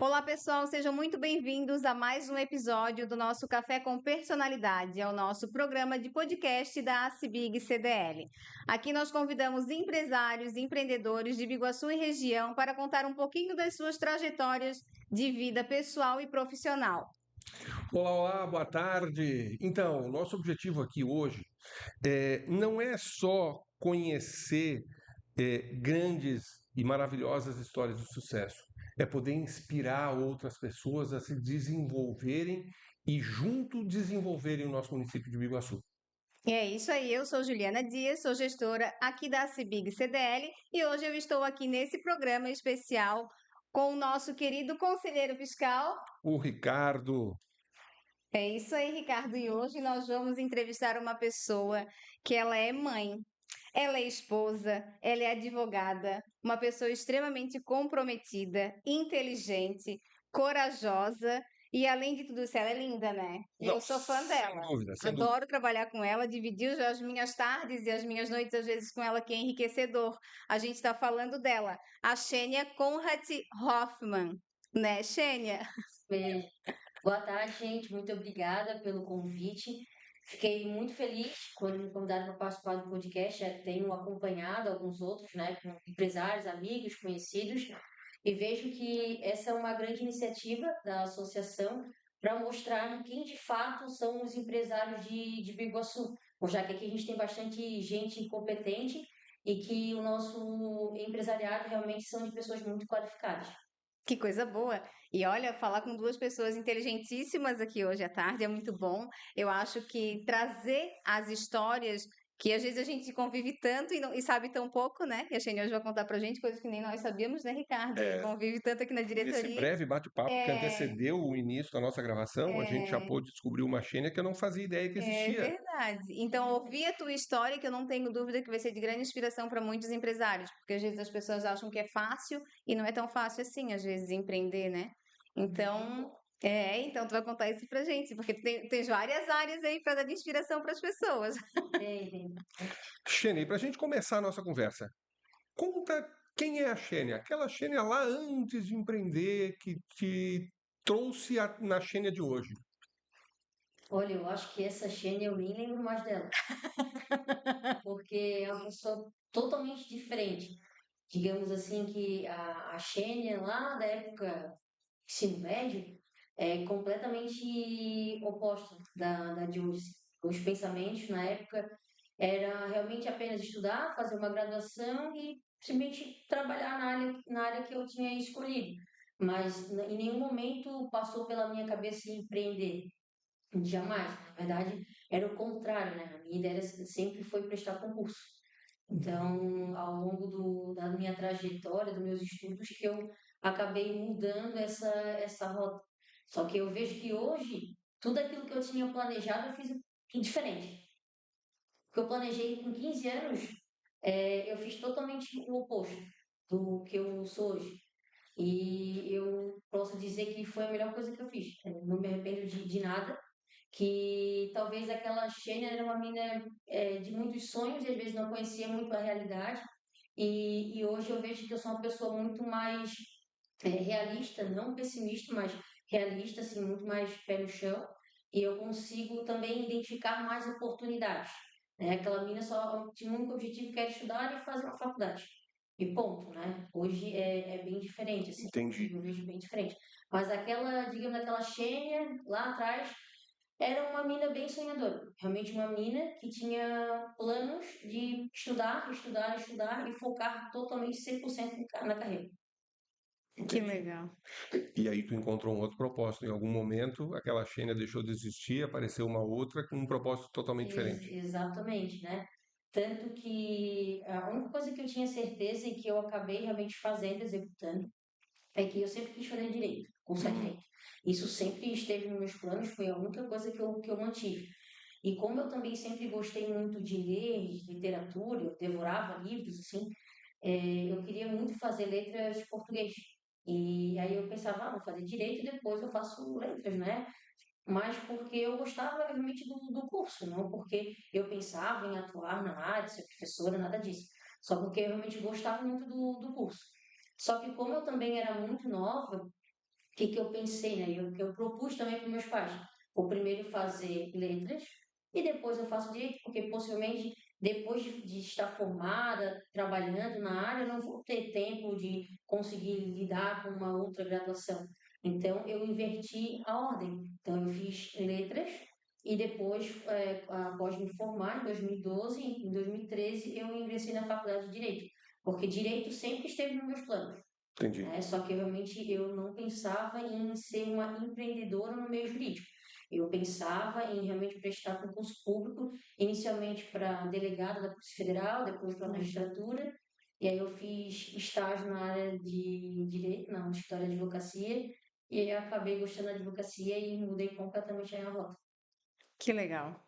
Olá, pessoal, sejam muito bem-vindos a mais um episódio do nosso Café com Personalidade, é o nosso programa de podcast da ACBIG CDL. Aqui nós convidamos empresários e empreendedores de Biguaçu e região para contar um pouquinho das suas trajetórias de vida pessoal e profissional. Olá, boa tarde. Então, nosso objetivo aqui hoje não é só conhecer grandes e maravilhosas histórias de sucesso, é poder inspirar outras pessoas a se desenvolverem e junto desenvolverem o nosso município de Biguaçu. É isso aí, eu sou Juliana Dias, sou gestora aqui da ACBIG CDL e hoje eu estou aqui nesse programa especial com o nosso querido conselheiro fiscal. O Ricardo. É isso aí, Ricardo. E hoje nós vamos entrevistar uma pessoa que ela é mãe, ela é esposa, ela é advogada, uma pessoa extremamente comprometida, inteligente, corajosa e, além de tudo isso, ela é linda, né? E eu sou fã dela. Sem dúvida, sem dúvida. Adoro trabalhar com ela, dividir as minhas tardes e as minhas noites, às vezes, com ela, que é enriquecedor. A gente está falando dela, a Xênia Conrad Hoffmann, né, Xênia? Beijo. Boa tarde, gente. Muito obrigada pelo convite. Fiquei muito feliz quando me convidaram para participar do podcast. Já tenho acompanhado alguns outros, né, com empresários, amigos, conhecidos, e vejo que essa é uma grande iniciativa da associação para mostrar quem de fato são os empresários de Biguaçu. Já que aqui a gente tem bastante gente competente e que o nosso empresariado realmente são de pessoas muito qualificadas. Que coisa boa! E olha, falar com duas pessoas inteligentíssimas aqui hoje à tarde é muito bom. Eu acho que trazer as histórias que às vezes a gente convive tanto e sabe tão pouco, né? E a Xenia hoje vai contar pra gente coisas que nem nós sabíamos, né, Ricardo? É. Convive tanto aqui na Nesse diretoria. breve bate-papo que É, antecedeu o início da nossa gravação, a gente já é, pôde descobrir uma Xênia que eu não fazia ideia que é existia. verdade. Então, ouvir a tua história, que eu não tenho dúvida que vai ser de grande inspiração para muitos empresários, porque às vezes as pessoas acham que é fácil e não é tão fácil assim, às vezes, empreender, né? Então tu vai contar isso pra gente, porque tu tens várias áreas aí para dar de inspiração para as pessoas. Xênia, para a gente começar a nossa conversa, conta quem é a Xênia, aquela Xênia lá antes de empreender que te trouxe na Xênia de hoje. Olha, eu acho que essa Xênia eu nem lembro mais dela, porque é uma pessoa totalmente diferente. Digamos assim que a Xênia lá da época ensino médio é completamente oposta da de hoje. Os pensamentos na época era realmente apenas estudar, fazer uma graduação e simplesmente trabalhar na área que eu tinha escolhido. Mas em nenhum momento passou pela minha cabeça empreender. Jamais. Na verdade, era o contrário, né? A minha ideia sempre foi prestar concurso. Então, ao longo da minha trajetória, dos meus estudos, que eu acabei mudando essa rota. Só que eu vejo que hoje, tudo aquilo que eu tinha planejado, eu fiz diferente. O que eu planejei com 15 anos, eu fiz totalmente o oposto do que eu sou hoje. E eu posso dizer que foi a melhor coisa que eu fiz. Eu não me arrependo de nada, que talvez aquela Xênia era uma menina de muitos sonhos e às vezes não conhecia muito a realidade. E hoje eu vejo que eu sou uma pessoa muito mais realista, não pessimista, mas realista, assim, muito mais pé no chão. E eu consigo também identificar mais oportunidades. Né? Aquela menina só tinha um único objetivo, que era estudar e fazer uma faculdade. E ponto, né? Hoje é bem diferente, assim. Entendi. Eu vejo bem diferente. Mas aquela, digamos, aquela Xênia lá atrás, era uma mina bem sonhadora. Realmente uma mina que tinha planos de estudar, estudar, estudar e focar totalmente 100% na carreira. Que legal. E aí tu encontrou um outro propósito. Em algum momento, aquela Xênia deixou de existir, apareceu uma outra com um propósito totalmente diferente. Exatamente, né? Tanto que a única coisa que eu tinha certeza e que eu acabei realmente fazendo, executando, é que eu sempre quis fazer direito, cursar direito. Isso sempre esteve nos meus planos, foi a única coisa que eu mantive. E como eu também sempre gostei muito de ler, de literatura, eu devorava livros, assim, eu queria muito fazer letras de português. E aí eu pensava, vou fazer direito e depois eu faço letras, né? Mas porque eu gostava realmente do curso, não porque eu pensava em atuar na área, ser professora, nada disso. Só porque eu realmente gostava muito do curso. Só que como eu também era muito nova, que eu pensei, né? Que eu propus também para meus pais. Vou primeiro fazer letras e depois eu faço direito, porque possivelmente depois de estar formada, trabalhando na área, eu não vou ter tempo de conseguir lidar com uma outra graduação. Então, eu inverti a ordem. Então, eu fiz letras e depois, após me formar, em 2012, em 2013, eu ingressei na faculdade de Direito, porque Direito sempre esteve nos meus planos, Entendi. né? Só que realmente eu não pensava em ser uma empreendedora no meio jurídico. Eu pensava em realmente prestar concurso público, inicialmente para delegada da Polícia Federal, depois para a magistratura, e aí eu fiz estágio na área de direito, não, de história de advocacia, e aí eu acabei gostando da advocacia e mudei completamente a minha rota. Que legal.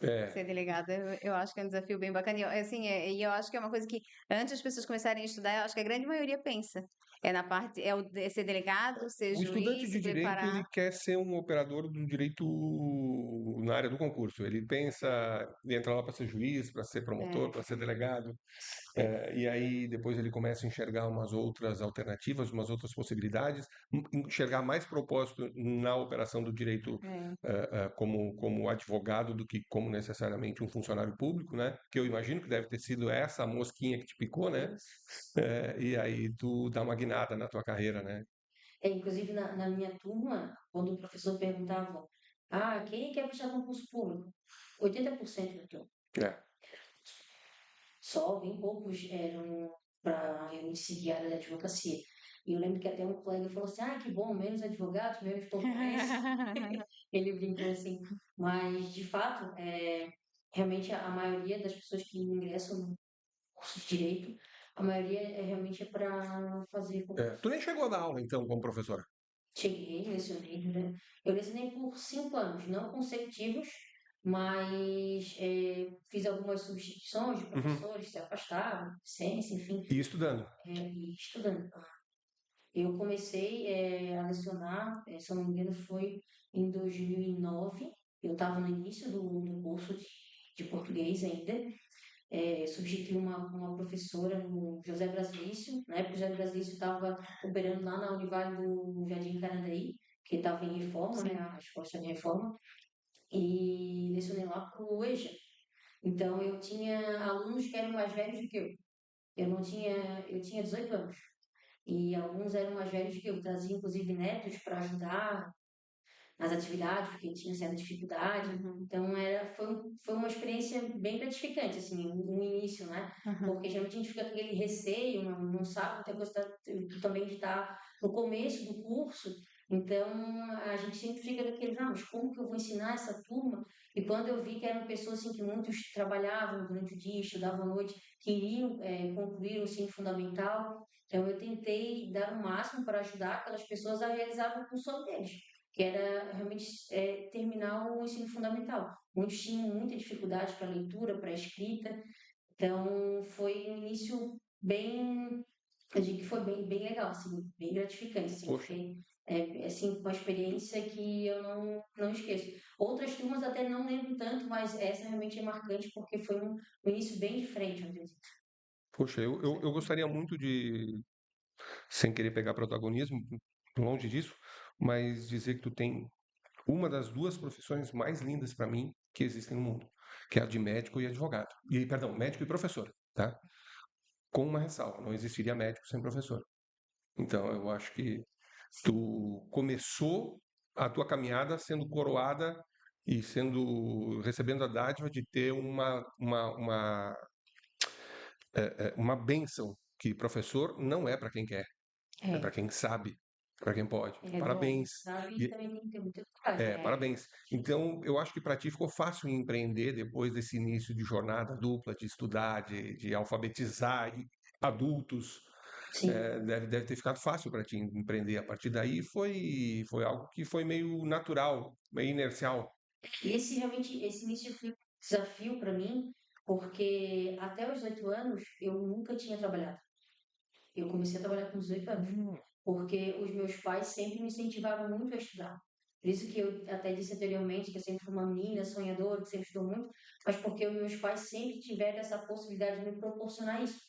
É, Ser delegada, eu acho que é um desafio bem bacana. E assim, e eu acho que é uma coisa que, antes das pessoas começarem a estudar, eu acho que a grande maioria pensa. É na parte, é ser delegado, ser o estudante juiz, de se direito, ele preparar. quer ser um operador do direito na área do concurso. Ele pensa em entrar lá para ser juiz, para ser promotor, É, para ser delegado. E aí depois ele começa a enxergar umas outras alternativas, umas outras possibilidades, enxergar mais propósito na operação do direito é. como advogado do que como necessariamente um funcionário público, né? Que eu imagino que deve ter sido essa a mosquinha que te picou, né? E aí tu dá uma guinada na tua carreira, né? Inclusive, na minha turma, quando o professor perguntava, quem quer prestar concurso público? 80% da turma. É. Só bem poucos eram para realmente seguir a área da advocacia. E eu lembro que até um colega falou assim, que bom, menos advogados, menos concorrência. Ele brincou assim. Mas, de fato, realmente a maioria das pessoas que ingressam no curso de Direito, a maioria realmente é para fazer concurso. Tu nem chegou a dar aula, então, como professora? Cheguei, lecionei, né? Eu lecionei por 5 anos, não consecutivos, mas fiz algumas substituições de Uhum. professores que se afastaram, licença, enfim, E estudando. e estudando. Eu comecei a lecionar, se eu não me engano, foi em 2009. Eu estava no início do curso de português ainda. Substituí uma professora no José Brasilício. Na época, o José Brasilício estava operando lá na Univale do Jardim Carandaí, que estava em reforma, né, Sim. a escola de reforma, e lecionei lá para o EJA. Então, eu tinha alunos que eram mais velhos do que eu. Eu tinha 18 anos. E alguns eram mais velhos que eu. Trazia, inclusive, netos para ajudar nas atividades, porque tinha certa dificuldade. Uhum, Então, foi uma experiência bem gratificante, assim, o início, né? uhum. Porque geralmente a gente fica com aquele receio, não sabe muita coisa também de estar no começo do curso. Então, a gente sempre fica daquele, mas como que eu vou ensinar essa turma? E quando eu vi que eram pessoas assim, que muitos trabalhavam durante o dia, estudavam à noite, queriam concluir o ensino fundamental, então eu tentei dar o máximo para ajudar aquelas pessoas a realizar o sonho deles, que era realmente terminar o ensino fundamental. Muitos tinham muita dificuldade para leitura, para escrita, então foi um início bem, eu digo que foi bem legal, assim, bem gratificante, assim, Poxa. foi assim, uma experiência que eu não esqueço. Outras turmas até não lembro tanto, mas essa realmente é marcante porque foi um início bem diferente, eu acredito. Poxa, eu gostaria muito de, sem querer pegar protagonismo, longe disso, mas dizer que tu tem uma das duas profissões mais lindas para mim que existem no mundo, que é a de médico e advogado. E, perdão, médico e professor, tá? Com uma ressalva, não existiria médico sem professor. Então, eu acho que tu começou a tua caminhada sendo coroada e recebendo a dádiva de ter uma bênção que professor não é para quem quer, é para É, quem sabe, para quem pode. bom, Parabéns. sabe, E- também tem que ter muita coragem, parabéns. Então, eu acho que para ti ficou fácil empreender depois desse início de jornada dupla, de estudar, de alfabetizar adultos. sim. Deve ter ficado fácil para ti empreender. A partir daí foi algo que foi meio natural, meio inercial. Esse início foi um desafio para mim, porque até os 18 anos eu nunca tinha trabalhado. Eu comecei a trabalhar com 18 anos, porque os meus pais sempre me incentivavam muito a estudar. Por isso que eu até disse anteriormente que eu sempre fui uma menina sonhadora, que sempre estudou muito, mas porque os meus pais sempre tiveram essa possibilidade de me proporcionar isso.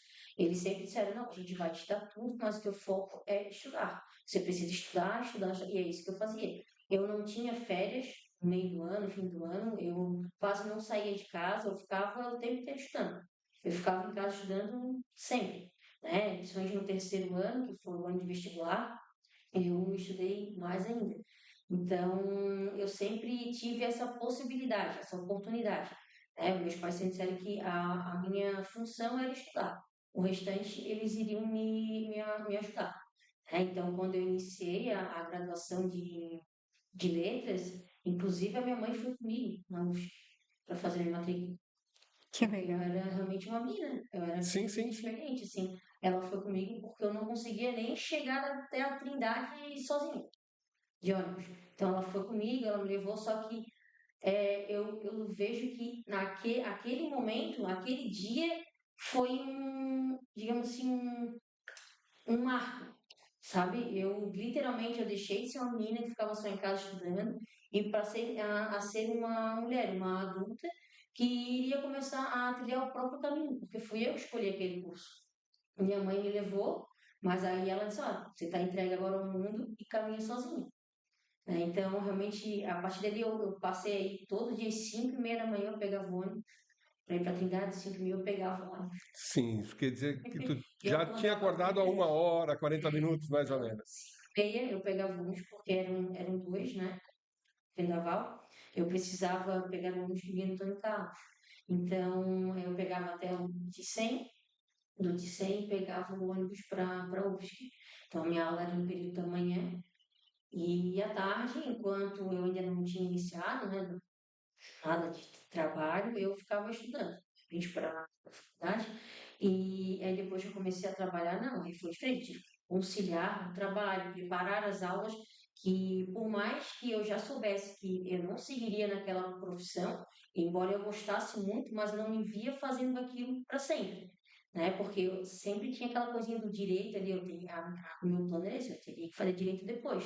eles sempre disseram, não, a gente vai te dar tudo, mas o teu foco é estudar. Você precisa estudar, estudar, estudar. E é isso que eu fazia. Eu não tinha férias no meio do ano, fim do ano, eu quase não saía de casa, eu ficava o tempo inteiro estudando. Eu ficava em casa estudando sempre, né? Principalmente no terceiro ano, que foi o ano de vestibular, eu estudei mais ainda. Então, eu sempre tive essa possibilidade, essa oportunidade. Né? Meus pais sempre disseram que a minha função era estudar. O restante, eles iriam me ajudar. Né? Então, quando eu iniciei a graduação de letras, inclusive a minha mãe foi comigo na UFSC para fazer minha matrícula. Que Porque eu legal. era realmente uma mina, eu era Sim, bem sim. diferente, assim. Ela foi comigo porque eu não conseguia nem chegar até a Trindade sozinha, de ônibus. Então ela foi comigo, ela me levou, só que eu vejo que aquele momento, aquele dia, foi digamos assim, um marco, sabe? Eu literalmente eu deixei de ser uma menina que ficava só em casa estudando e passei a ser uma mulher, uma adulta que iria começar a trilhar o próprio caminho, porque fui eu que escolhi aquele curso. Minha mãe me levou, mas aí ela disse, olha, você está entregue agora ao mundo e caminha sozinha. Né? Então, realmente, a partir dali eu passei aí todo dia, 5h30 da manhã eu pegava o ônibus para ir para Trindade, 5h30 eu pegava o ônibus. Sim, isso quer dizer que tu Eu já tinha acordava acordado há 1 hora, 40 minutos, mais ou então, menos. 5h30 eu pegava o ônibus, porque eram duas, né? Vendaval. Eu precisava pegar o ônibus que vinha no Antônio Carlos. Então, eu pegava até o Ticem, do Ticem pegava o ônibus para UFSC. Então, a minha aula era no período da manhã e à tarde, enquanto eu ainda não tinha iniciado, né, nada de trabalho, eu ficava estudando. Vim para a faculdade e aí depois que eu comecei a trabalhar, não, aí foi diferente. Tive que conciliar o trabalho, preparar as aulas, que por mais que eu já soubesse que eu não seguiria naquela profissão, embora eu gostasse muito, mas não me via fazendo aquilo para sempre. Né? Porque eu sempre tinha aquela coisinha do direito ali, o meu plano era esse, eu teria que fazer direito depois.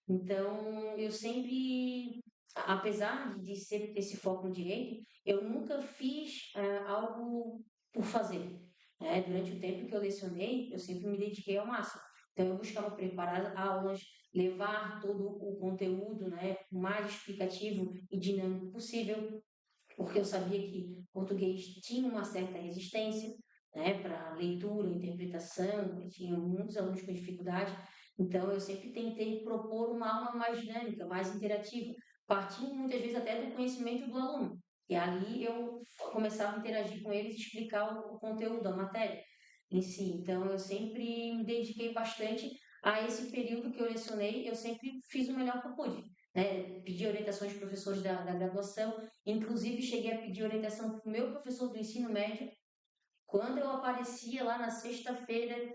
Então, eu sempre, apesar de ser ter esse foco no direito, eu nunca fiz algo por fazer. Né? Durante o tempo que eu lecionei, eu sempre me dediquei ao máximo. Então, eu buscava preparar aulas, levar todo o conteúdo, né, o mais explicativo e dinâmico possível, porque eu sabia que português tinha uma certa resistência, né, para leitura, interpretação, eu tinha muitos alunos com dificuldade, então eu sempre tentei propor uma aula mais dinâmica, mais interativa, partindo muitas vezes até do conhecimento do aluno. E ali eu começava a interagir com eles e explicar o conteúdo, a matéria em si. Então eu sempre me dediquei bastante a esse período que eu lecionei, eu sempre fiz o melhor que eu pude. Né? Pedi orientações aos professores da graduação, inclusive cheguei a pedir orientação para o meu professor do ensino médio, quando eu aparecia lá na sexta-feira,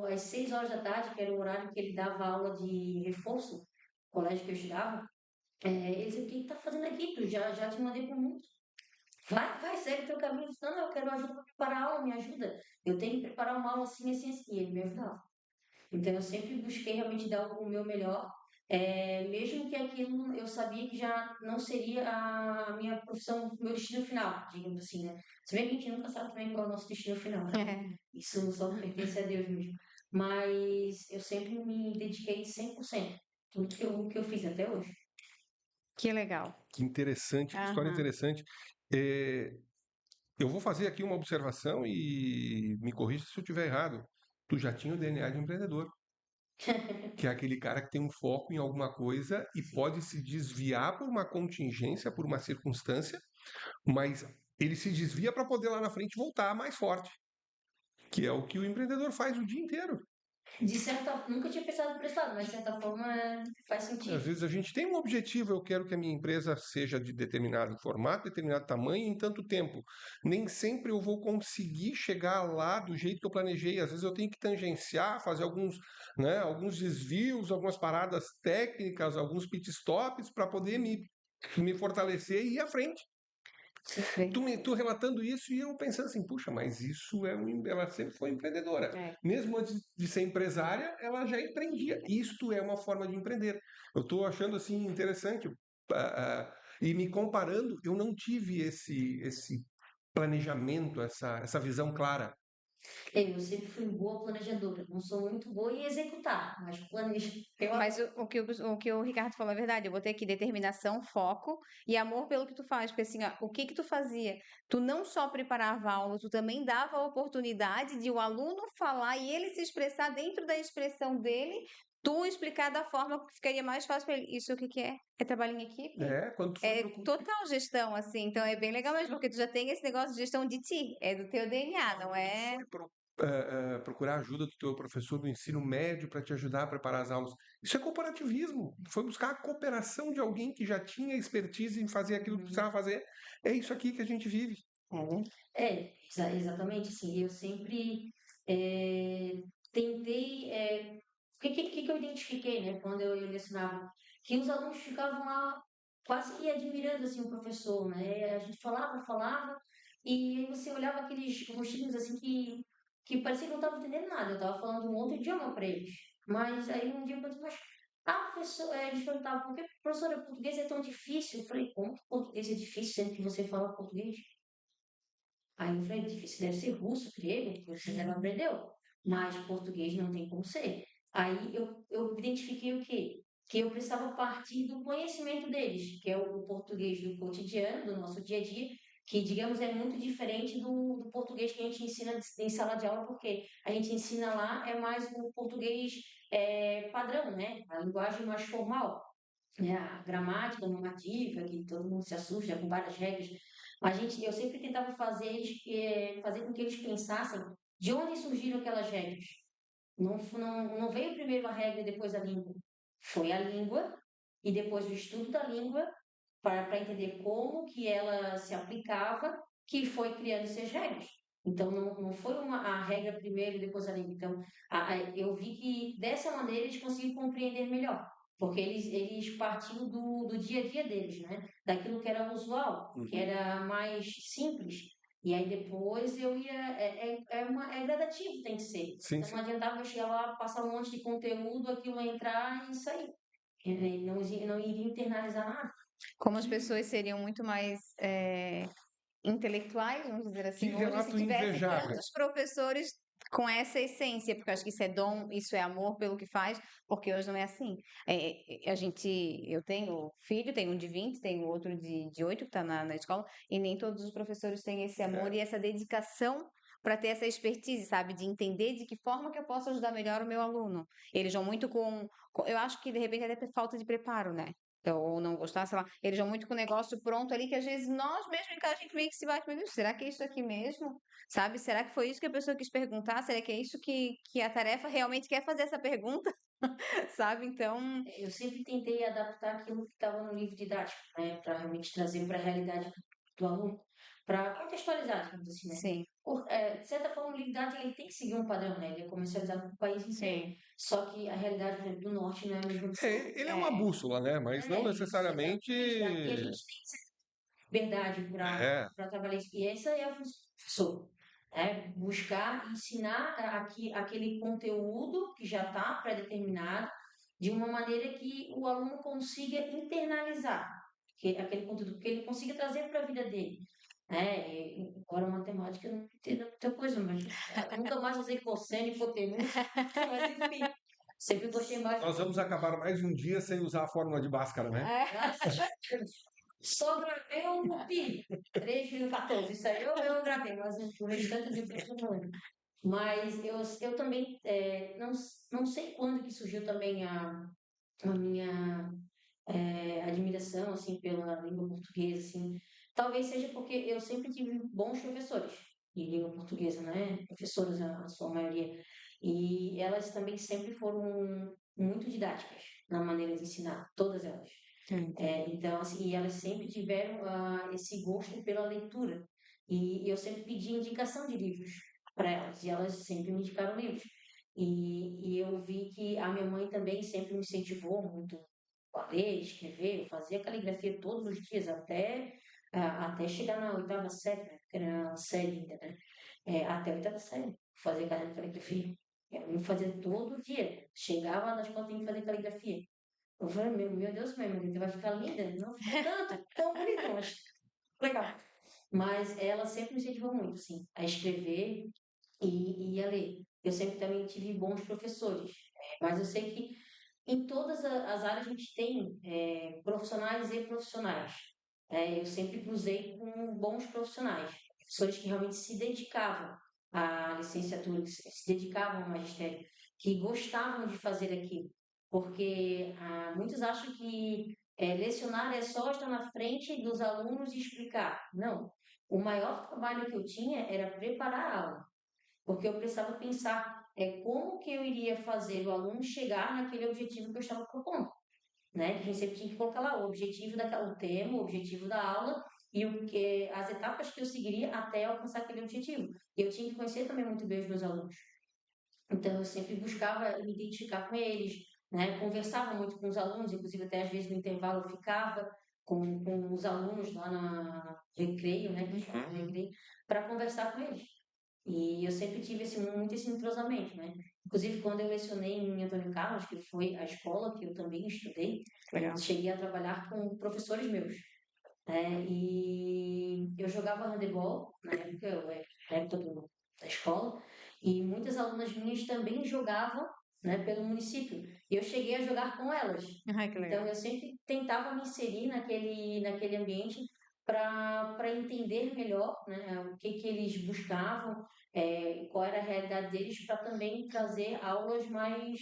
às 6 horas da tarde, que era o horário que ele dava aula de reforço, no colégio que eu estudava, ele dizia, o que está fazendo aqui? Tu já te mandei para o mundo. Vai, segue o teu caminho. Eu disse, não, eu quero ajuda para preparar a aula, me ajuda. Eu tenho que preparar uma aula assim, assim, assim. E ele me ajudava. Então, eu sempre busquei realmente dar o meu melhor, mesmo que aquilo eu sabia que já não seria a minha profissão, o meu destino final, digamos assim, né? Se bem que a gente nunca sabe também qual é o nosso destino final, né? Isso só pertence a Deus mesmo. Mas eu sempre me dediquei 100%, tudo que eu fiz até hoje. Que legal. Que interessante, que história Aham. interessante. É, eu vou fazer aqui uma observação e me corrija se eu estiver errado. Tu já tinha o DNA de empreendedor, que é aquele cara que tem um foco em alguma coisa e pode se desviar por uma contingência, por uma circunstância, mas ele se desvia para poder lá na frente voltar mais forte, que é o que o empreendedor faz o dia inteiro. De certa, nunca tinha pensado por esse lado, mas de certa forma faz Às sentido. vezes a gente tem um objetivo, eu quero que a minha empresa seja de determinado formato, determinado tamanho em tanto tempo. Nem sempre eu vou conseguir chegar lá do jeito que eu planejei. Às vezes eu tenho que tangenciar, fazer alguns, né, alguns desvios, algumas paradas técnicas, alguns pit stops para poder me fortalecer e ir à frente. Sim. Tu relatando isso e eu pensando assim, puxa, mas isso ela sempre foi empreendedora. É. Mesmo antes de ser empresária, ela já empreendia. Isto é uma forma de empreender. Eu estou achando assim interessante e me comparando, eu não tive esse planejamento, essa visão clara. Eu sempre fui boa planejadora. Não sou muito boa em executar, mas planejo. Mas o que o Ricardo falou é verdade. Eu vou ter aqui determinação, foco e amor pelo que tu faz. Porque assim, ó, o que que tu fazia? Tu não só preparava a aula, tu também dava a oportunidade de o aluno falar e ele se expressar dentro da expressão dele, tu explicar da forma que ficaria mais fácil para ele. Isso o que que é? É trabalho em equipe? Quando tu foi É total gestão, assim. Então é bem legal mesmo, porque tu já tem esse negócio de gestão de ti. É do teu DNA, não é? procurar ajuda do teu professor do ensino médio para te ajudar a preparar as aulas. Isso é cooperativismo. Foi buscar a cooperação de alguém que já tinha expertise em fazer aquilo que precisava fazer. É isso aqui que a gente vive. Exatamente, assim, eu sempre tentei, o que eu identifiquei, né, quando eu lecionava, que os alunos ficavam lá quase que admirando, assim, o professor, né, a gente falava, e aí você olhava aqueles rostinhos, assim, que parecia que não estavam entendendo nada, eu estava falando um outro idioma para eles, mas aí um dia eu perguntei, mas, professor, eles perguntavam, por que, professora, português é tão difícil? Eu falei, como que português é difícil, sendo que você fala português? Aí eu falei, difícil deve ser russo, grego, porque você ainda não aprendeu. Mas português não tem como ser. Aí eu identifiquei o quê? Que eu precisava partir do conhecimento deles, que é o português do cotidiano, do nosso dia a dia, que, digamos, é muito diferente do português que a gente ensina em sala de aula, porque a gente ensina lá é mais o português padrão, né? A linguagem mais formal, né, a gramática normativa, que todo mundo se assusta com várias regras. Eu sempre tentava fazer com que eles pensassem de onde surgiram aquelas regras. Não veio primeiro a regra e depois a língua. Foi a língua e depois o estudo da língua para entender como que ela se aplicava, que foi criando essas regras. Então, não foi a regra primeiro e depois a língua. Então, eu vi que dessa maneira eles conseguiam compreender melhor, porque eles partiam do dia a dia deles, né? Daquilo que era usual, que era mais simples. E aí depois eu ia. É gradativo, tem que ser. Sim, Então, não adiantava eu chegar lá, passar um monte de conteúdo, aquilo entrar e sair. Não iria internalizar nada. Como as pessoas seriam muito mais intelectuais, vamos dizer Que assim, hoje, se relato tivesse invejável. tantos professores com essa essência, porque eu acho que isso é dom, isso é amor pelo que faz, porque hoje não é assim. Eu tenho filho, tenho um de 20, tenho outro de 8 que está na escola, e nem todos os professores têm esse amor e essa dedicação para ter essa expertise, sabe? De entender de que forma que eu posso ajudar melhor o meu aluno. Eles vão muito eu acho que de repente até por falta de preparo, né? Ou não gostar, sei lá, eles vão muito com o negócio pronto ali, que às vezes nós mesmo em casa a gente meio que se bate, meu Deus, será que é isso aqui mesmo? Sabe? Será que foi isso que a pessoa quis perguntar? Será que é isso que a tarefa realmente quer fazer essa pergunta? Sabe? Então, Eu sempre tentei adaptar aquilo que estava no livro didático, né, para realmente trazer para a realidade do aluno, para contextualizar, digamos assim, né? sim, De certa forma, o livro didático ele tem que seguir um padrão, né? Ele é comercializado no país inteiro. sim. Só que a realidade, por exemplo, do norte não é a mesma do sul. Ele é uma bússola, né? Mas não Isso, necessariamente. exatamente. Aqui a gente tem liberdade É, para trabalhar isso. E essa é a função do professor. Buscar ensinar aquele conteúdo que já está pré-determinado de uma maneira que o aluno consiga internalizar aquele conteúdo, que ele consiga trazer para a vida dele. Agora, matemática eu não entendo muita coisa, mas eu nunca mais usei cosseno, hipotenusa, mas enfim, sempre gostei mais. nós vamos acabar mais um dia sem usar a fórmula de Bhaskara, né? Só gravei o pi, 3,14. Isso aí eu gravei, mas o restante de texto eu não lembro. Mas eu também não sei quando que surgiu também a minha admiração assim pela língua portuguesa, assim. Talvez seja porque eu sempre tive bons professores de língua portuguesa, né? Professoras, a sua maioria. E elas também sempre foram muito didáticas na maneira de ensinar, todas elas. Então, assim, e elas sempre tiveram esse gosto pela leitura. E eu sempre pedi indicação de livros para elas, e elas sempre me indicaram livros. E eu vi que a minha mãe também sempre me incentivou muito a ler, escrever, eu fazia caligrafia todos os dias, até chegar na oitava série, né? Porque era a série ainda, né? Até a oitava série, fazia caligrafia. Eu fazia todo dia. Chegava na escola, tinha que fazer caligrafia. Eu falei, meu Deus, minha Margarida vai ficar linda. Não ficou tanto, tão bonito, mas legal. Mas ela sempre me incentivou muito, assim, a escrever. e a ler. Eu sempre também tive bons professores, mas eu sei que em todas as áreas a gente tem profissionais e profissionais. Eu sempre cruzei com bons profissionais, professores que realmente se dedicavam à licenciatura, que se dedicavam ao magistério, que gostavam de fazer aquilo. Porque muitos acham que lecionar é só estar na frente dos alunos e explicar. Não. O maior trabalho que eu tinha era preparar a aula, porque eu precisava pensar como que eu iria fazer o aluno chegar naquele objetivo que eu estava propondo, né? A gente sempre tinha que colocar lá o objetivo daquela, o tema, o objetivo da aula e as etapas que eu seguiria até alcançar aquele objetivo. E eu tinha que conhecer também muito bem os meus alunos. Então, eu sempre buscava me identificar com eles, né? Conversava muito com os alunos, inclusive até às vezes no intervalo eu ficava com os alunos lá na recreio, né? Que chama recreio, para conversar com eles. E eu sempre tive muito esse entrosamento, né? Inclusive, quando eu lecionei em Antônio Carlos, que foi a escola que eu também estudei, Legal. cheguei a trabalhar com professores meus, né? E eu jogava handebol, na época eu era época da escola, e muitas alunas minhas também jogavam, né, pelo município. E eu cheguei a jogar com elas. Ai, que Então legal. eu sempre tentava me inserir naquele ambiente para entender melhor, né, o que eles buscavam, qual era a realidade deles, para também trazer aulas mais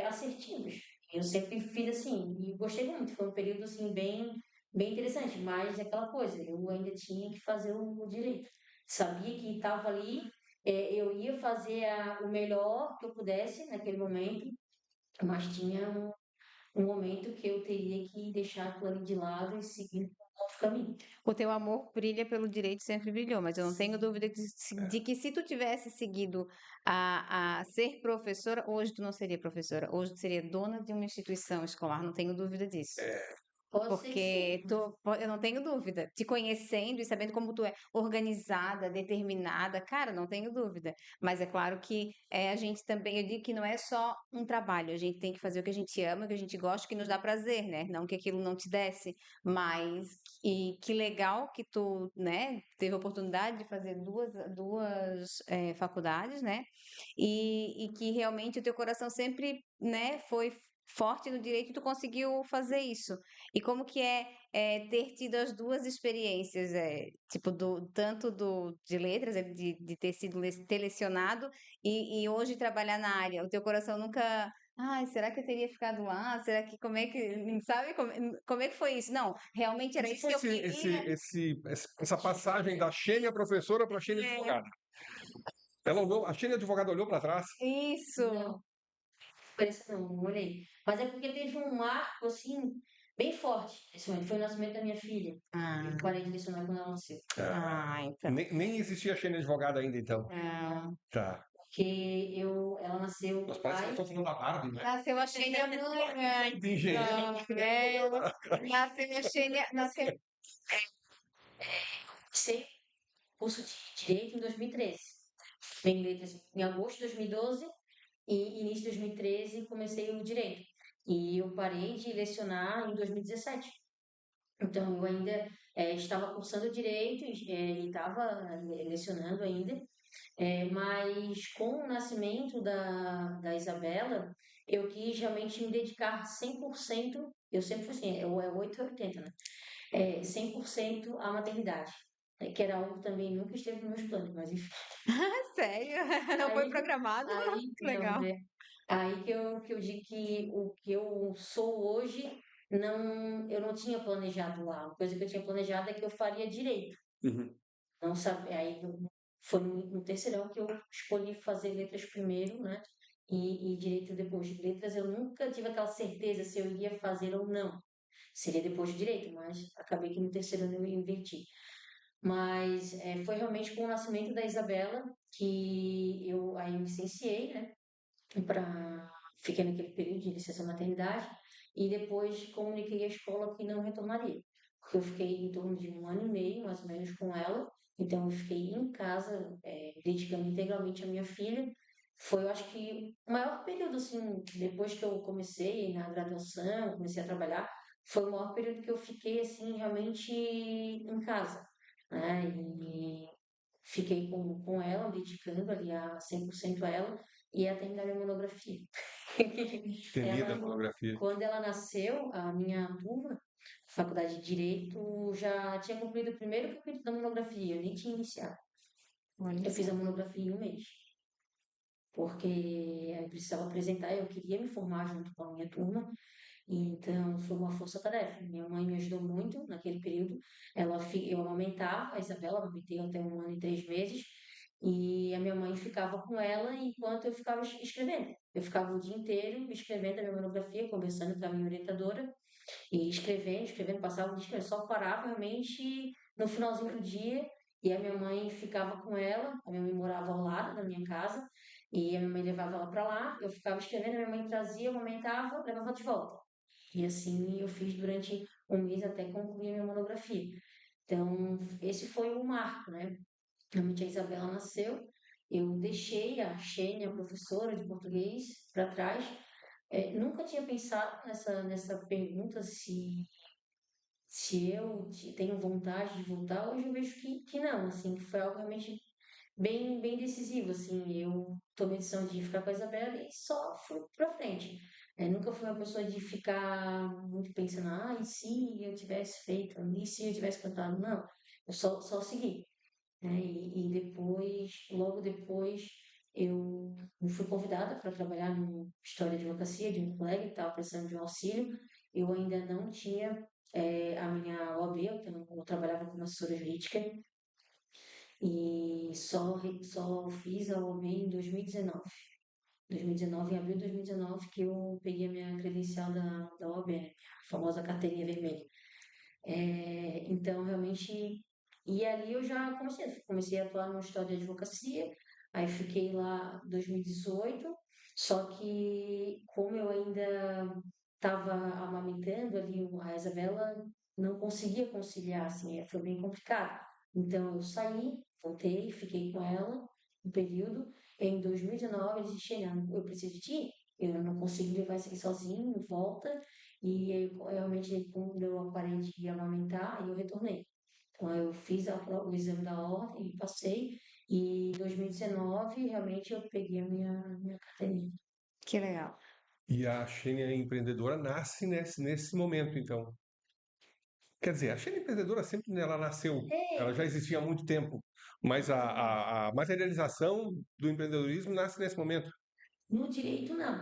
assertivas. Eu sempre fiz assim e gostei muito. Foi um período assim bem interessante, mas é aquela coisa, eu ainda tinha que fazer o direito. Sabia que estava ali, eu ia fazer o melhor que eu pudesse naquele momento, mas tinha um momento que eu teria que deixar aquilo ali de lado e seguir um outro caminho. O teu amor brilha pelo direito, sempre brilhou, mas eu não tenho dúvida de que se tu tivesse seguido a ser professora, hoje tu não seria professora, hoje tu seria dona de uma instituição escolar, não tenho dúvida disso. Pode ser que sim. Porque eu não tenho dúvida, te conhecendo e sabendo como tu é organizada, determinada, cara, não tenho dúvida. Mas é claro que a gente também, eu digo que não é só um trabalho, a gente tem que fazer o que a gente ama, o que a gente gosta, o que nos dá prazer, né? Não que aquilo não te desse, mas e que legal que tu, né, teve a oportunidade de fazer duas faculdades, né? E que realmente o teu coração sempre, né, foi forte no direito e tu conseguiu fazer isso. E como que ter tido as duas experiências, tipo, tanto de letras, de ter sido ter lecionado e hoje trabalhar na área? O teu coração nunca. Ai, será que eu teria ficado lá? Será que como é que, sabe como é que foi isso? Não, realmente era Como isso foi que eu queria. essa passagem da Xênia professora para a Xênia É, advogada? Ela olhou, a Xênia advogada olhou para trás. isso. Não, por isso não olhei. Mas é porque teve um marco, assim, bem forte. Esse momento foi o nascimento da minha filha. Eu Ah, parei de lecionar quando ela nasceu. então. Nem existia a Xênia advogada ainda, então. Não, Tá. porque ela nasceu, Mas meu parece que nós pai. estamos falando da Barbie, né? Nasceu a Xênia mãe. De engenheiro. Não, nasceu a Xênia, nasceu. Comecei curso de Direito em 2013. Bem, letras em agosto de 2012 e início de 2013 comecei o Direito. E eu parei de lecionar em 2017. Então, eu ainda estava cursando Direito e estava lecionando ainda. Mas com o nascimento da Isabela, eu quis realmente me dedicar 100%. Eu sempre fui assim, é 880, né? 100% à maternidade, que era algo que também nunca esteve nos meus planos, mas enfim. Sério? Não foi Aí, programado? Que não, legal. né? Aí que eu digo que o que eu sou hoje, eu não tinha planejado lá. A coisa que eu tinha planejado é que eu faria direito. Uhum. Não sabe, foi no terceirão que eu escolhi fazer letras primeiro, né? E direito depois. De letras eu nunca tive aquela certeza se eu iria fazer ou não. Seria depois de direito, mas acabei que no terceiro ano eu inverti. Mas foi realmente com o nascimento da Isabela que eu aí me licenciei, né? Fiquei naquele período de licença maternidade e depois comuniquei à escola que não retornaria, porque eu fiquei em torno de um ano e meio, mais ou menos, com ela. Então, eu fiquei em casa, dedicando integralmente à minha filha. Foi, eu acho que, o maior período, assim, depois que eu comecei na graduação, comecei a trabalhar, foi o maior período que eu fiquei, assim, realmente em casa, né? fiquei com ela, me dedicando ali a 100% a ela, e até terminar minha monografia. Ter lido a Ela, monografia. quando ela nasceu, a minha turma, Faculdade de Direito, já tinha concluído o primeiro capítulo da monografia, eu nem tinha iniciado. Olha Eu fiz só. a monografia em um mês, porque eu precisava apresentar, eu queria me formar junto com a minha turma, e então foi uma força-tarefa. Minha mãe me ajudou muito naquele período. Eu amamentava a Isabela, amamentei até 1 ano e 3 meses, e a minha mãe ficava com ela enquanto eu ficava escrevendo. Eu ficava o dia inteiro escrevendo a minha monografia, conversando com a minha orientadora, e escrevendo, passava o dia escrevendo. Só parava realmente no finalzinho do dia, e a minha mãe ficava com ela. A minha mãe morava ao lado da minha casa, e a minha mãe levava ela para lá, eu ficava escrevendo, a minha mãe trazia, eu amamentava, levava de volta. E assim eu fiz durante um mês até concluir a minha monografia. Então, esse foi o marco, né? Realmente a Isabela nasceu, eu deixei a Xênia, a professora de português, para trás. Nunca tinha pensado nessa pergunta se eu tenho vontade de voltar. Hoje eu vejo que não, assim, que foi algo realmente bem decisivo, assim. Eu tomei a decisão de ficar com a Isabela e só fui pra frente. Nunca fui uma pessoa de ficar muito pensando, e se eu tivesse feito, e se eu tivesse cantado? Não, eu só segui, né? E depois, logo depois, eu fui convidada para trabalhar no história de advocacia de um colega que estava precisando de um auxílio. Eu ainda não tinha a minha OAB, eu trabalhava como assessora jurídica, e só fiz a OAB em 2019. 2019, em abril de 2019, que eu peguei a minha credencial da OAB, né? A famosa carteirinha vermelha. Então, realmente, e ali eu já comecei a atuar no escritório de advocacia, aí fiquei lá em 2018, só que como eu ainda estava amamentando ali a Isabela, não conseguia conciliar, assim, foi bem complicado. Então eu saí, voltei, fiquei com ela um período. Em 2019 eu disse, Xenia, eu preciso de ti, eu não consigo levar isso aqui sozinho, volta. E realmente, quando eu parei de amamentar, eu retornei. Então, eu fiz o exame da ordem e passei. E em 2019, realmente, eu peguei a minha carteirinha. Que legal. E a Xênia empreendedora nasce nesse momento, então. Quer dizer, a Xênia empreendedora sempre ela nasceu, ela já É, existia há muito tempo, mas a, exatamente. a materialização do empreendedorismo nasce nesse momento. No direito, não.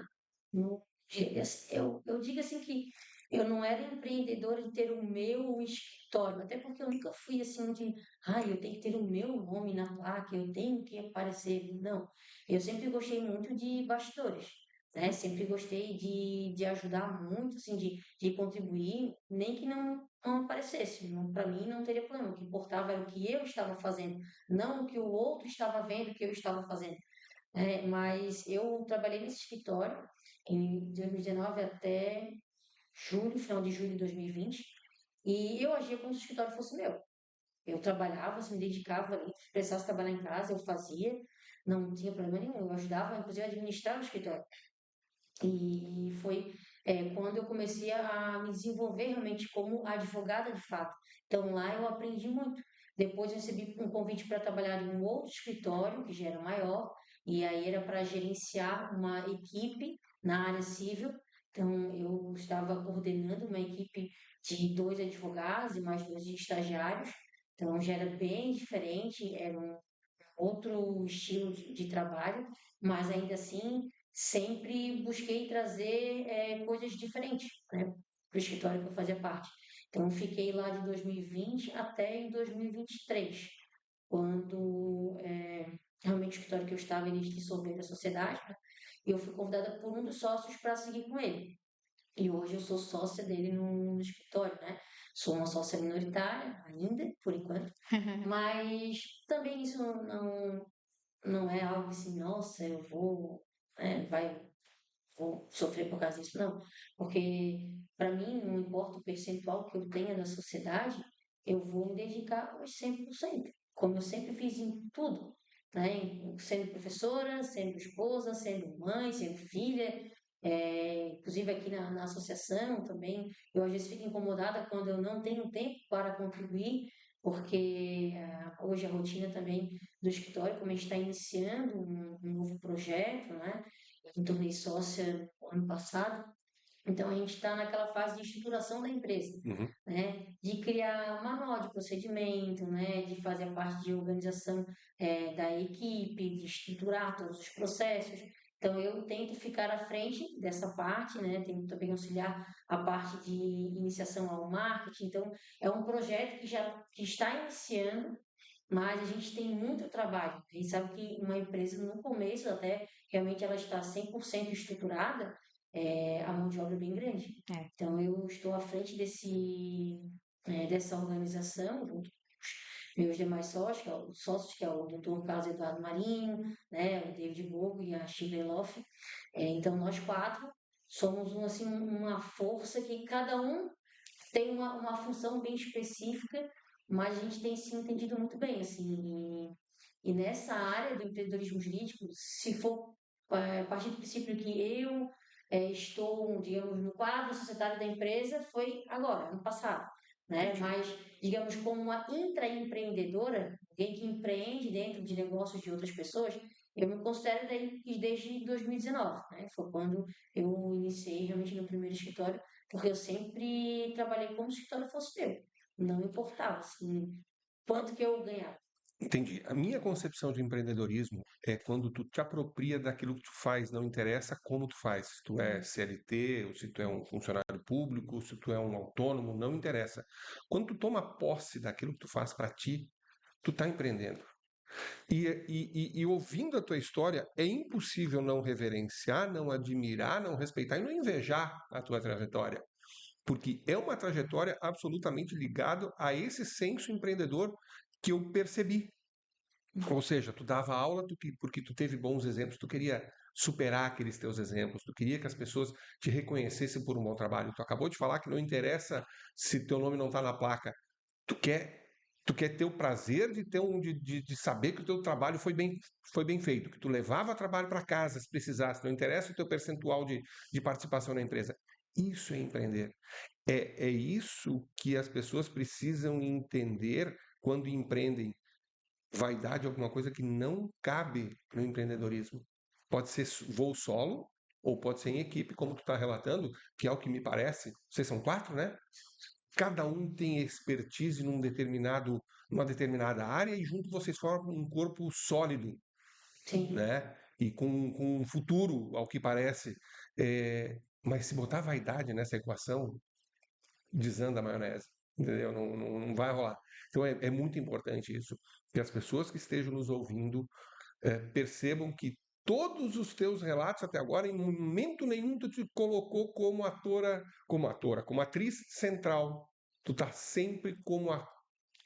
No direito, assim, eu digo assim que eu não era empreendedora de ter o meu escritório, até porque eu nunca fui assim de, eu tenho que ter o meu nome na placa, eu tenho que aparecer. Não. Eu sempre gostei muito de bastidores, né? Sempre gostei de ajudar muito, assim, de contribuir, nem que não aparecesse. Para mim não teria problema. O que importava era o que eu estava fazendo, não o que o outro estava vendo que eu estava fazendo. Mas eu trabalhei nesse escritório em 2019 até julho, final de julho de 2020, e eu agia como se o escritório fosse meu. Eu trabalhava, se me dedicava ali, se precisasse trabalhar em casa, eu fazia, não tinha problema nenhum. Eu ajudava, inclusive, a administrar o escritório. E foi quando eu comecei a me desenvolver realmente como advogada de fato. Então lá eu aprendi muito. Depois eu recebi um convite para trabalhar em um outro escritório, que já era maior, e aí era para gerenciar uma equipe na área civil. Então eu estava coordenando uma equipe de 2 advogados e mais 2 estagiários. Então já era bem diferente, era um outro estilo de trabalho, mas ainda assim sempre busquei trazer coisas diferentes, né, para o escritório que eu fazia parte. Então fiquei lá de 2020 até em 2023, quando realmente o escritório que eu estava ele dissolveu da sociedade, né, e eu fui convidada por um dos sócios para seguir com ele. E hoje eu sou sócia dele no escritório, né? Sou uma sócia minoritária ainda, por enquanto, mas também isso não é algo assim, nossa, eu vou, vou sofrer por causa disso, não. Porque, para mim, não importa o percentual que eu tenha da sociedade, eu vou me dedicar aos 100%, como eu sempre fiz em tudo, né? Sendo professora, sendo esposa, sendo mãe, sendo filha, inclusive aqui na associação também, eu às vezes fico incomodada quando eu não tenho tempo para contribuir, porque hoje a rotina também do escritório, como a gente está iniciando um novo projeto, né? Eu me tornei sócia no ano passado, então a gente está naquela fase de estruturação da empresa, Uhum. né? De criar manual de procedimento, né? De fazer a parte de organização da equipe, de estruturar todos os processos. Então eu tento ficar à frente dessa parte, né? Tento também auxiliar a parte de iniciação ao marketing. Então é um projeto que está iniciando, mas a gente tem muito trabalho. A gente sabe que uma empresa, no começo, até realmente ela está 100% estruturada, a mão de obra é bem grande. É. Então, eu estou à frente dessa organização, junto com os meus demais sócios, que é o Dr. Carlos Eduardo Marinho, né, o David Bogo e a Shirley Loff. Então, nós quatro somos assim, uma força que cada um tem uma função bem específica, mas a gente tem se entendido muito bem, assim, e nessa área do empreendedorismo jurídico, se for partir do princípio que eu estou, digamos, no quadro societário da empresa, foi agora, ano passado, né? Entendi. Mas, digamos, como uma intraempreendedora, alguém que empreende dentro de negócios de outras pessoas, eu me considero desde 2019, né? Foi quando eu iniciei realmente no primeiro escritório, porque eu sempre trabalhei como se o escritório fosse meu. Não importava, assim, quanto que eu ganhava. Entendi. A minha concepção de empreendedorismo é quando tu te apropria daquilo que tu faz, não interessa como tu faz. Se tu é CLT, ou se tu é um funcionário público, se tu é um autônomo, não interessa. Quando tu toma posse daquilo que tu faz para ti, tu tá empreendendo. E ouvindo a tua história, é impossível não reverenciar, não admirar, não respeitar e não invejar a tua trajetória. Porque é uma trajetória absolutamente ligada a esse senso empreendedor que eu percebi. Ou seja, tu dava aula porque tu teve bons exemplos, tu queria superar aqueles teus exemplos, tu queria que as pessoas te reconhecessem por um bom trabalho. Tu acabou de falar que não interessa se teu nome não está na placa. Tu quer, tu quer ter o prazer de ter de saber que o teu trabalho foi bem feito, que tu levava trabalho para casa se precisasse, não interessa o teu percentual de participação na empresa. Isso é empreender. É isso que as pessoas precisam entender quando empreendem. Vaidade é alguma coisa que não cabe no empreendedorismo. Pode ser voo solo ou pode ser em equipe, como tu está relatando, que é o que me parece. Vocês são quatro, né? Cada um tem expertise numa determinada área e junto vocês formam um corpo sólido, Sim. né? E com um futuro, ao que parece. Mas se botar vaidade nessa equação, desanda a maionese, entendeu? Não vai rolar. Então é muito importante isso, que as pessoas que estejam nos ouvindo percebam que todos os teus relatos até agora, em momento nenhum, tu te colocou como atriz central. Tu tá sempre como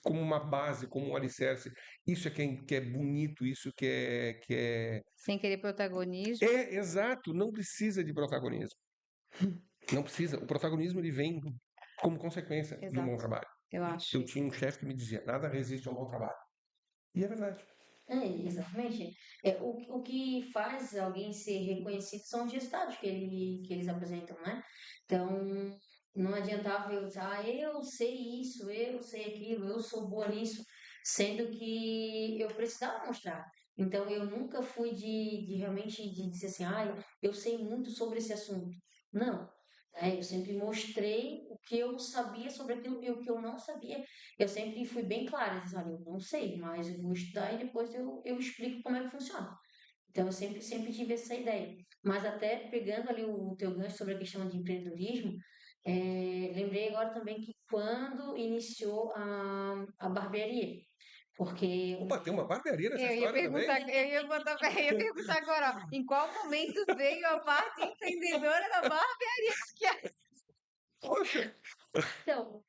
uma base, como um alicerce. Isso é que é bonito, isso que Sem querer protagonismo. é exato, não precisa de protagonismo. Não precisa. O protagonismo ele vem como consequência de um bom Exato. trabalho. Eu acho Eu isso. tinha um chefe que me dizia: nada resiste a um bom trabalho. E é verdade. Exatamente. O que faz alguém ser reconhecido são os resultados que eles apresentam, né? Então, não adiantava eu dizer, eu sei isso, eu sei aquilo, eu sou boa nisso, sendo que eu precisava mostrar. Então, eu nunca fui de realmente de dizer assim, eu sei muito sobre esse assunto. Não. Eu sempre mostrei o que eu sabia sobre aquilo e o que eu não sabia eu sempre fui bem clara, disse, olha, eu não sei, mas eu vou estudar e depois eu explico como é que funciona. Então, eu sempre tive essa ideia. Mas até pegando ali o teu gancho sobre a questão de empreendedorismo, lembrei agora também que quando iniciou a barbearia, porque Opa, tem uma barbearia nessa Eu ia história também? perguntar, eu ia perguntar agora, ó, em qual momento veio a parte empreendedora da barbearia? Poxa! então,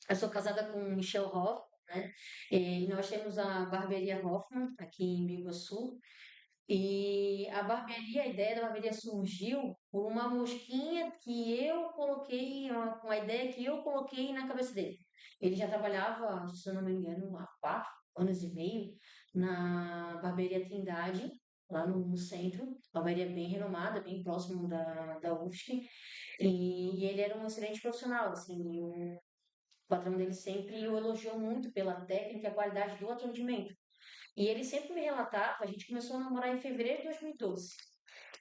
eu sou casada com o Michel Hoffman, né? E nós temos a barbearia Hoffman aqui em Biguaçu. E a ideia da barbearia surgiu por uma mosquinha que eu coloquei, uma ideia que eu coloquei na cabeça dele. Ele já trabalhava, se eu não me engano, há 4 anos e meio na barbearia Trindade, lá no centro, barbearia bem renomada, bem próximo da UFSC, e ele era um excelente profissional, assim, patrão dele sempre o elogiou muito pela técnica e a qualidade do atendimento. E ele sempre me relatava, a gente começou a namorar em fevereiro de 2012.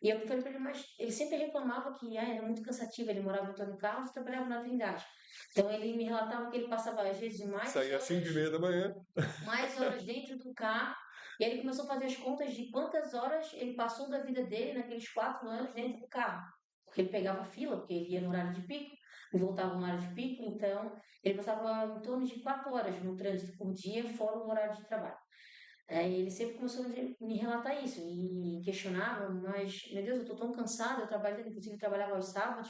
E eu falei pra ele, mas ele sempre reclamava que era muito cansativo, ele morava em Antônio Carlos e trabalhava na Trindade. Então ele me relatava que ele passava às vezes Saía às 5h30 da manhã. mais horas dentro do carro. E ele começou a fazer as contas de quantas horas ele passou da vida dele naqueles 4 anos dentro do carro. Porque ele pegava fila, porque ele ia no horário de pico e voltava no horário de pico. Então ele passava em torno de 4 horas no trânsito por dia, fora o horário de trabalho. Ele sempre começou a me relatar isso e questionava, mas, meu Deus, eu estou tão cansada, eu trabalho, inclusive eu trabalhava aos sábados,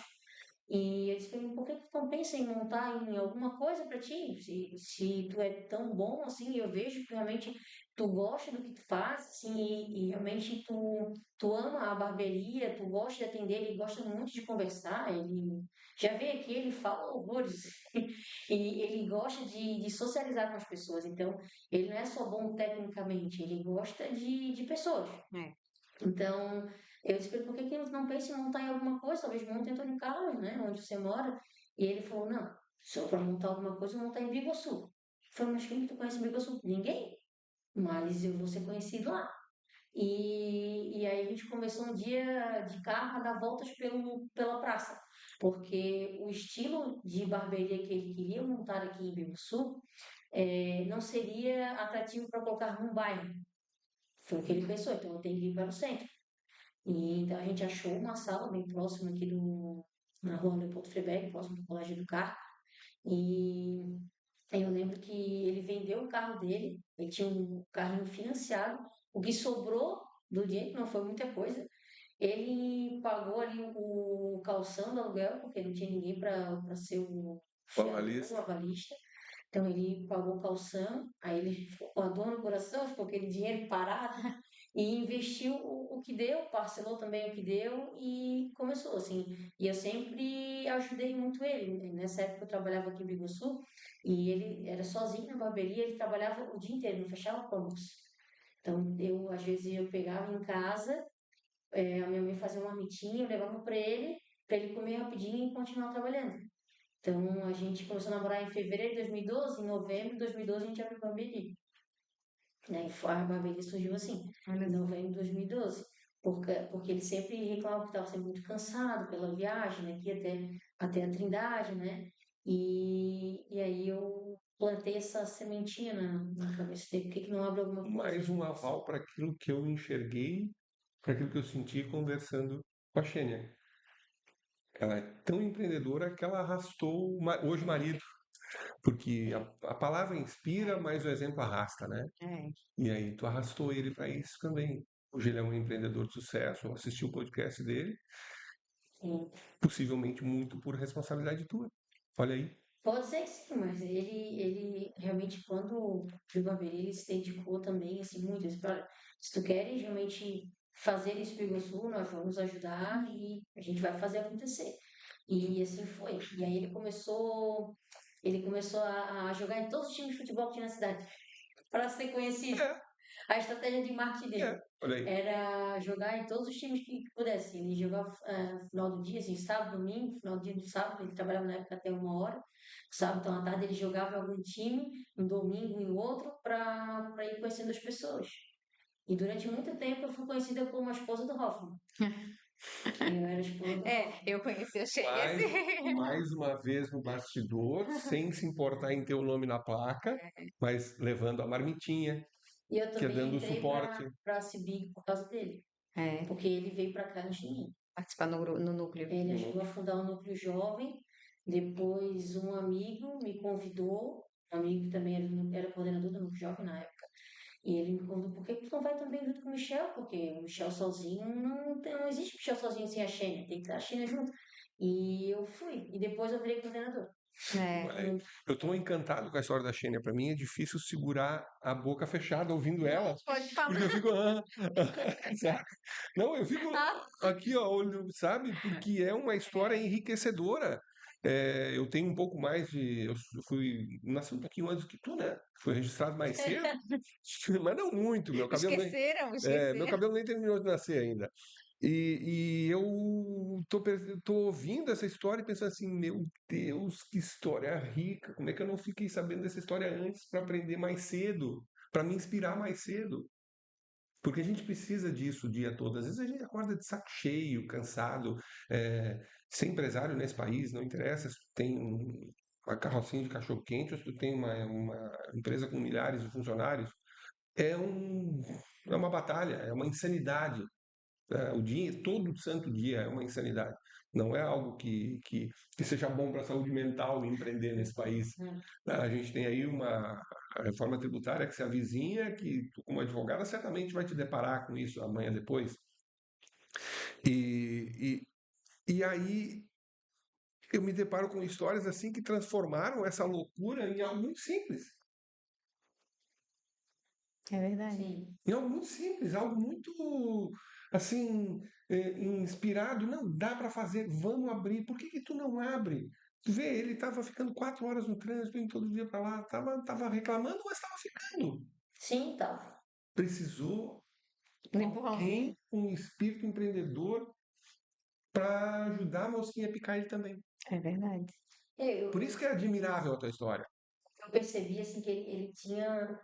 e eu disse pra ele, por que tu não pensa em montar em alguma coisa para ti? Se tu é tão bom assim, eu vejo que realmente tu gosta do que tu faz, assim, e realmente tu ama a barbearia, tu gosta de atender, ele gosta muito de conversar, ele já veio aqui, ele fala horrores, e ele gosta de socializar com as pessoas, então ele não é só bom tecnicamente, ele gosta de pessoas. É. Então, eu disse pra ele, por que que eles não pensam em montar em alguma coisa? Talvez monte em Antônio Carlos, né? Onde você mora. E ele falou, não, se eu para montar alguma coisa, eu vou montar em Biguaçu. Eu falei, mas quem que tu conhece em Biguaçu? Ninguém. Mas eu vou ser conhecido lá. E aí a gente começou um dia de carro a dar voltas pela praça. Porque o estilo de barbearia que ele queria montar aqui em Biguaçu não seria atrativo para colocar num bairro. Foi o que ele pensou, então eu tenho que ir para o centro. E então a gente achou uma sala bem próxima aqui na rua Leopoldo Freberg, próximo do Colégio do Carro. E aí eu lembro que ele vendeu o carro dele, ele tinha um carrinho financiado, o que sobrou do dinheiro, que não foi muita coisa, ele pagou ali o calção do aluguel, porque não tinha ninguém para ser o Avalista. fiador, o avalista. Então ele pagou o calção, aí ele ficou com a dor no coração, ficou aquele dinheiro parado e investiu o que deu, parcelou também o que deu e começou assim. E eu sempre ajudei muito ele. Nessa época eu trabalhava aqui em Biguaçu e ele era sozinho na barbearia, ele trabalhava o dia inteiro, não fechava portas. Então eu às vezes eu pegava em casa, a minha mãe fazia uma marmitinha, eu levava para ele comer rapidinho e continuar trabalhando. Então, a gente começou a namorar em fevereiro de 2012, em novembro de 2012 a gente abriu barbearia. Né? E a barbearia surgiu assim, em novembro de 2012. Porque ele sempre reclamava que estava sempre muito cansado pela viagem, aqui até a Trindade, né? E aí eu plantei essa sementinha na cabeça dele, por que que não abre alguma coisa? Mais um aval para aquilo que eu enxerguei, para aquilo que eu senti conversando com a Xênia. Ela é tão empreendedora que ela arrastou hoje o marido, porque a palavra inspira, mas o exemplo arrasta, né? É. E aí tu arrastou ele para isso também. Hoje ele é um empreendedor de sucesso, eu assisti o podcast dele, Sim. possivelmente muito por responsabilidade tua. Olha aí. Pode ser que sim, mas ele realmente, quando viu barbearia, ele se dedicou também, assim, muito. Ele disse, olha, se tu queres realmente fazer isso para o Sul, nós vamos ajudar e a gente vai fazer acontecer. E assim foi. E aí ele começou a jogar em todos os times de futebol que tinha na cidade, para ser conhecido. É, A estratégia de marketing dele olha aí. era jogar em todos os times que pudesse. Ele jogava no final do dia, assim, sábado, domingo, final do dia do sábado, ele trabalhava na época até 1 hora. Sábado, então à tarde, ele jogava em algum time, no domingo em outro, para ir conhecendo as pessoas. E durante muito tempo eu fui conhecida como a esposa do Hoffman. Eu era a esposa do Hoffman. Eu conheci a Xênia. Mais uma vez no bastidor, sem se importar em ter o nome na placa, mas levando a marmitinha, E eu que é também dando entrei suporte. para a CIBIG por causa dele. É, Porque ele veio para cá antes de mim. participar no núcleo. Ele ajudou a fundar o Núcleo Jovem. Depois, um amigo me convidou, um amigo que também era coordenador do Núcleo Jovem na época. E ele me convidou, por que que tu não vai também junto com o Michel? Porque o Michel sozinho, não existe Michel sozinho sem a Xênia, tem que ter a Xênia junto. E eu fui, e depois eu virei coordenador. É. Eu estou encantado com a história da Xênia. Para mim é difícil segurar a boca fechada ouvindo ela, Pode porque eu falar. fico, sabe? Não, eu fico aqui, ó, sabe? Porque é uma história enriquecedora. Eu tenho um pouco mais de. Eu nasci um pouquinho antes que tu, né? Fui registrado mais cedo, mas não muito. Meu cabelo nem Esqueceram. meu cabelo nem terminou de nascer ainda. E eu tô ouvindo essa história e pensando assim, meu Deus, que história rica! Como é que eu não fiquei sabendo dessa história antes para aprender mais cedo, para me inspirar mais cedo? Porque a gente precisa disso o dia todo. Às vezes a gente acorda de saco cheio, cansado. Ser empresário nesse país, não interessa se tu tem uma carrocinha de cachorro-quente ou se tu tem uma empresa com milhares de funcionários. É, um, é uma batalha, é uma insanidade. O dia, todo santo dia é uma insanidade. Não é algo que seja bom para a saúde mental empreender nesse país. Hum. A gente tem aí uma reforma tributária que se avizinha, que tu, como advogada, certamente vai te deparar com isso amanhã depois. E, e aí eu me deparo com histórias assim que transformaram essa loucura em algo muito simples. É verdade. Sim. Em algo muito simples, algo muito assim, inspirado. Não, dá para fazer, vamos abrir. Por que tu não abre? Tu vê, ele estava ficando 4 horas no trânsito, indo todo dia para lá, tava reclamando, mas estava ficando. Sim, tá. Precisou Um empurrãozinho. alguém com um espírito empreendedor para ajudar a mosquinha a picar ele também. É verdade. Por isso que é admirável a tua história. Eu percebi assim que ele tinha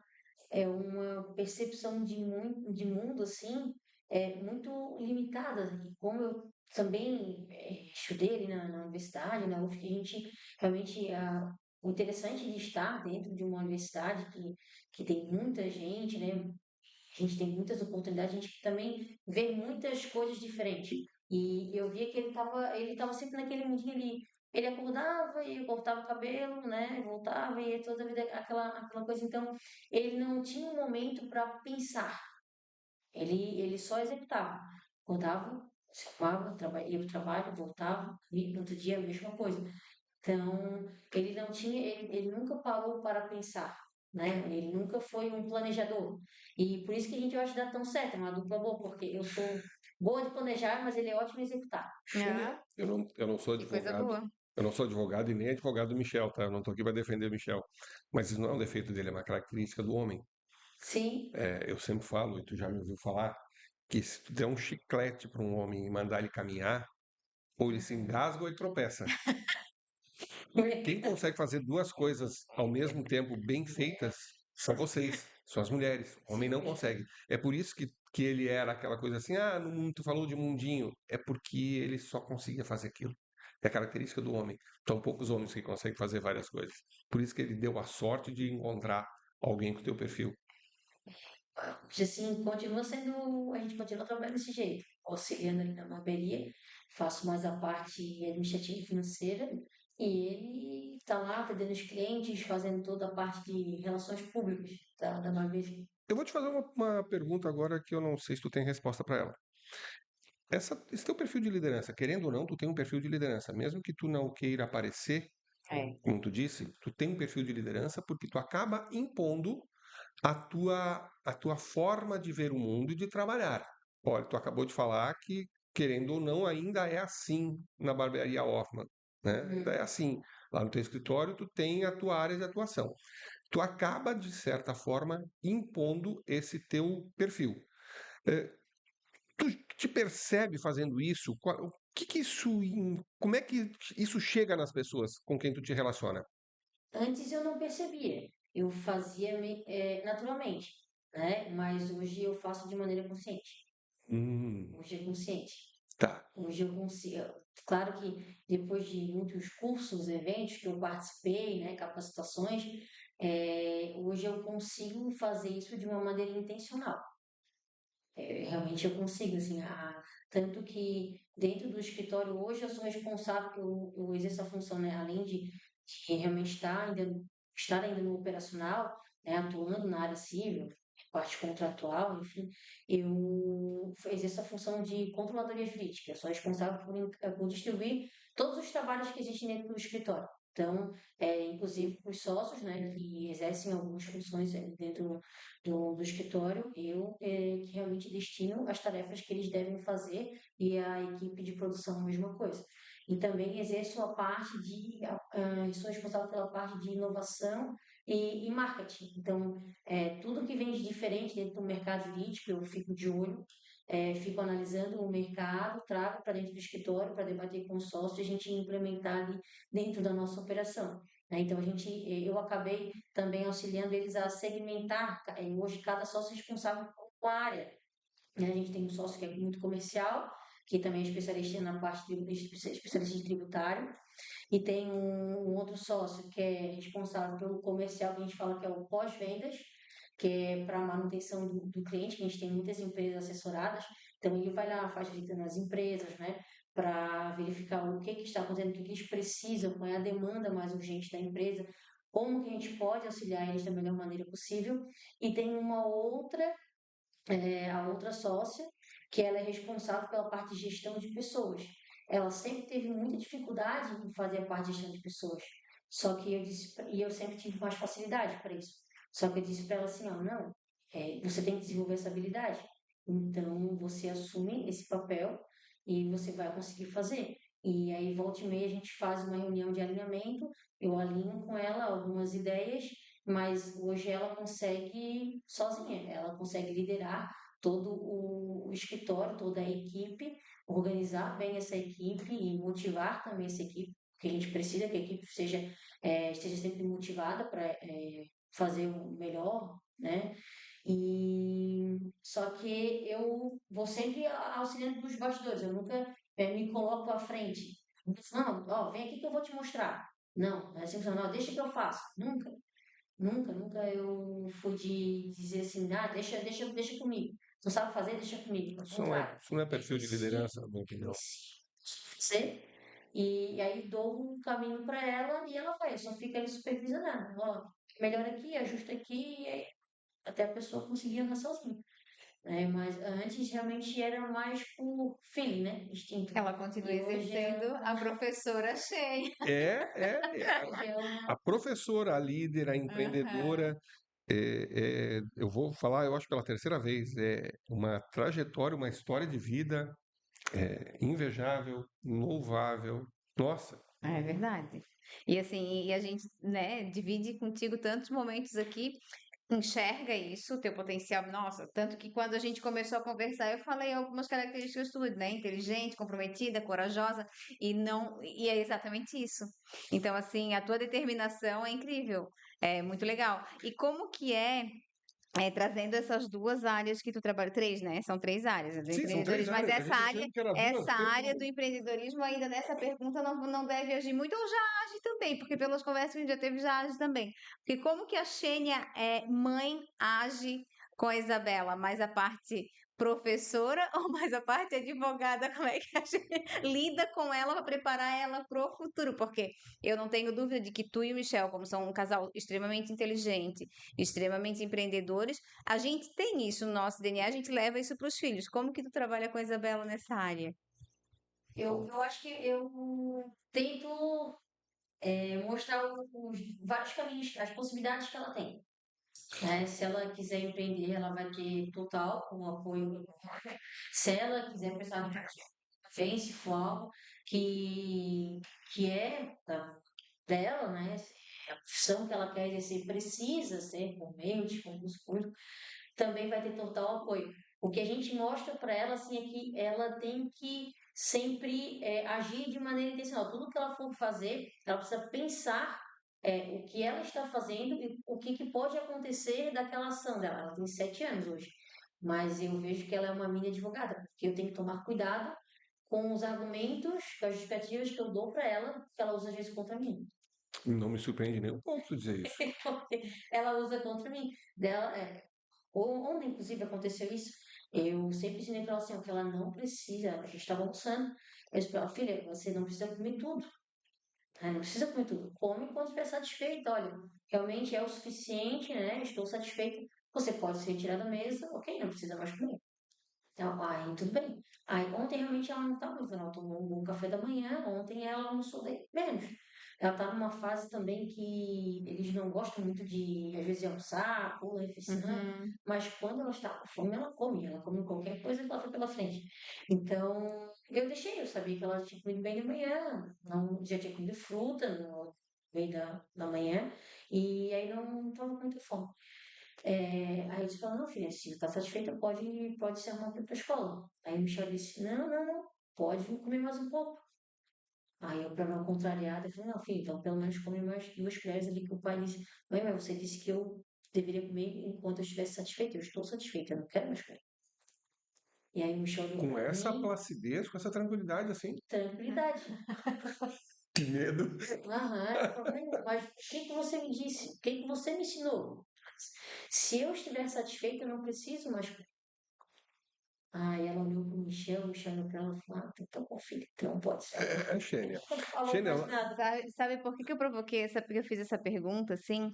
uma percepção de mundo assim muito limitada. E como eu também estudei ali na universidade, na UFSC, a gente realmente o interessante de estar dentro de uma universidade que tem muita gente, né? A gente tem muitas oportunidades, a gente também vê muitas coisas diferentes. E eu via que ele tava sempre naquele mundinho ali. Ele acordava e cortava o cabelo, né? Voltava e toda a vida aquela coisa. Então, ele não tinha um momento para pensar. Ele só executava. Acordava, se arrumava, ia para o trabalho, voltava, e no outro dia a mesma coisa. Então, ele não tinha, ele nunca parou para pensar, né? Ele nunca foi um planejador. E por isso que a gente, eu acho, dá tão certo, é uma dupla boa, porque eu sou boa de planejar, mas ele é ótimo em executar. Ah, Eu não sou que coisa advogado. boa. Eu não sou advogado e nem advogado do Michel, tá? Eu não estou aqui para defender o Michel. Mas isso não é um defeito dele, é uma característica do homem. Sim, Eu sempre falo, e tu já me ouviu falar, que se tu der um chiclete para um homem e mandar ele caminhar, ou ele se engasga ou ele tropeça. Quem consegue fazer duas coisas ao mesmo tempo bem feitas são vocês, são as mulheres. O homem não consegue. É por isso que ele era aquela coisa assim, tu falou de mundinho. É porque ele só conseguia fazer aquilo. É a característica do homem. São poucos homens que conseguem fazer várias coisas. Por isso que ele deu a sorte de encontrar alguém com o teu perfil. assim, continua sendo, a gente continua trabalhando desse jeito, auxiliando ali na barbearia, faço mais a parte administrativa e financeira, e ele está lá atendendo os clientes, fazendo toda a parte de relações públicas da barbearia. Eu vou te fazer uma pergunta agora que eu não sei se tu tem resposta para ela. Esse teu perfil de liderança, querendo ou não, tu tem um perfil de liderança. Mesmo que tu não queira aparecer, É. como tu disse, tu tem um perfil de liderança porque tu acaba impondo a tua forma de ver o mundo e de trabalhar. Olha, tu acabou de falar que, querendo ou não, ainda é assim na barbearia Hoffman, né? Ainda é assim. Lá no teu escritório, tu tem a tua área de atuação. Tu acaba, de certa forma, impondo esse teu perfil. Eh, Tu te percebe fazendo isso? O que isso, como é que isso chega nas pessoas com quem tu te relaciona? Antes eu não percebia, eu fazia naturalmente, né? Mas hoje eu faço de maneira consciente. Hum, Hoje é consciente. tá. Hoje eu consigo. Claro que depois de muitos cursos, eventos que eu participei, né, capacitações, hoje eu consigo fazer isso de uma maneira intencional. Realmente eu consigo, assim, tanto que dentro do escritório hoje eu sou responsável, eu exerço a função, né, além de realmente estar ainda no operacional, né, atuando na área civil, parte contratual, enfim, eu exerço a função de controladoria jurídica. Eu sou responsável por distribuir todos os trabalhos que existem dentro do escritório. Então, inclusive os sócios, né, que exercem algumas funções dentro do escritório, eu que realmente destino as tarefas que eles devem fazer e a equipe de produção a mesma coisa. E também exerço a parte sou responsável pela parte de inovação e marketing. Então, tudo que vem de diferente dentro do mercado jurídico, eu fico de olho fico analisando o mercado, trago para dentro do escritório para debater com o sócio e a gente implementar ali dentro da nossa operação. Né? Então, eu acabei também auxiliando eles a segmentar. Hoje, cada sócio é responsável por uma área. Né? A gente tem um sócio que é muito comercial, que também é especialista na parte de especialista de tributário, e tem um outro sócio que é responsável pelo comercial, que a gente fala que é o pós-vendas, que é para a manutenção do cliente, que a gente tem muitas empresas assessoradas, então ele vai lá, faz visita nas empresas, né, para verificar o que está acontecendo, o que eles precisam, qual é a demanda mais urgente da empresa, como que a gente pode auxiliar eles da melhor maneira possível, e tem uma outra, a outra sócia, que ela é responsável pela parte de gestão de pessoas. Ela sempre teve muita dificuldade em fazer a parte de gestão de pessoas. Só que eu disse, e eu sempre tive mais facilidade para isso. Só que eu disse para ela assim, ó, não, você tem que desenvolver essa habilidade. Então você assume esse papel e você vai conseguir fazer. E aí volta e meia a gente faz uma reunião de alinhamento, eu alinho com ela algumas ideias, mas hoje ela consegue sozinha, ela consegue liderar todo o escritório, toda a equipe, organizar bem essa equipe e motivar também essa equipe, porque a gente precisa que a equipe esteja sempre motivada para fazer o melhor, né? E só que eu vou sempre auxiliando dos bastidores, eu nunca me coloco à frente. Não, ó, vem aqui que eu vou te mostrar. Não, é sempre, não, deixa que eu faço. Nunca. Nunca, nunca eu fui de dizer assim, deixa comigo. Se não sabe fazer, deixa comigo. Ao contrário. Isso não é Eu perfil de liderança, na minha opinião. você e aí dou um caminho para ela e ela vai. Eu só fico ali supervisionando. Ó, melhora aqui, ajusta aqui, e aí até a pessoa conseguir andar sozinha. Mas antes realmente era mais por feeling, né? Instinto. Ela continua E hoje exercendo a professora cheia. A professora, a líder, a Aham. empreendedora, eu vou falar, eu acho pela terceira vez, é uma trajetória, uma história de vida invejável, louvável. Nossa, É verdade. E assim, e a gente, né, divide contigo tantos momentos aqui, enxerga isso, o teu potencial, nossa, tanto que quando a gente começou a conversar, eu falei algumas características tuas, né? Inteligente, comprometida, corajosa, e é exatamente isso. Então, assim, a tua determinação é incrível, é muito legal. E como que trazendo essas duas áreas que tu trabalha, três, né? São três áreas do sim, são três empreendedorismo, mas áreas. A gente achando que era duas, essa três. área do empreendedorismo ainda nessa pergunta não deve agir muito, ou já age também, porque pelas conversas que a gente já teve, já age também. Porque como que a Xênia, mãe, age com a Isabela? Mais a parte professora ou mais a parte advogada? Como é que a gente lida com ela para preparar ela para o futuro? Porque eu não tenho dúvida de que tu e o Michel, como são um casal extremamente inteligente, extremamente empreendedores, a gente tem isso no nosso DNA, a gente leva isso para os filhos. Como que tu trabalha com a Isabela nessa área? eu acho que eu tento mostrar os vários caminhos, as possibilidades que ela tem. Né? Se ela quiser empreender, ela vai ter total o apoio. Se ela quiser prestar vem se for algo que, que é dela, né? A profissão que ela quer exercer precisa ser por meio de concurso público, também vai ter total apoio. O que a gente mostra para ela assim, é que ela tem que sempre agir de maneira intencional. Tudo que ela for fazer, ela precisa pensar o que ela está fazendo e o que pode acontecer daquela ação dela. Ela tem 7 anos hoje, mas eu vejo que ela é uma mini advogada, porque eu tenho que tomar cuidado com os argumentos, com as justificativas que eu dou para ela, que ela usa às vezes contra mim. Não me surpreende nem um pouco dizer isso. Ela usa contra mim. Dela, ontem, inclusive, aconteceu isso. Eu sempre ensinei para ela assim, ó, que ela não precisa, a gente estava almoçando, eu disse para ela, filha, você não precisa comer tudo, né? Não precisa comer tudo. Come quando estiver satisfeita. Olha, realmente é o suficiente, né? Estou satisfeita. Você pode se retirar da mesa, ok, não precisa mais comer. Então, aí tudo bem. Aí ontem realmente ela não estava muito, ela tomou um bom café da manhã, ontem ela almoçou menos. Ela está numa fase também que eles não gostam muito de, às vezes, de almoçar, pula refeição, Uhum. mas quando ela está com fome, ela come qualquer coisa que ela foi pela frente. Então, eu deixei, eu sabia que ela tinha comido bem de manhã, não, já tinha comido fruta no meio da manhã, e aí não estava com muita fome. Aí eles falaram, não, filha, se está satisfeita, pode se arrumar para ir para a escola. Aí o Michel disse, não, não, não, pode comer mais um pouco. Aí eu, para não contrariar, eu falei, não, filho, então pelo menos come mais 2 colheres ali, que o pai disse, mãe, mas você disse que eu deveria comer enquanto eu estivesse satisfeita. Eu estou satisfeita, eu não quero mais comer. E aí o Michel olhou Com para essa mim, placidez, com essa tranquilidade, assim. tranquilidade. Que medo. Aham, eu falei, mas o que que você me disse? O que que você me ensinou? Se eu estiver satisfeita, eu não preciso mais comer. Aí ela olhou para o Michel olhou para ela e falou, então, bom, filho, então pode ser. Xênia. Não falou Xênia, mais nada. Sabe por que que eu provoquei porque eu fiz essa pergunta, assim?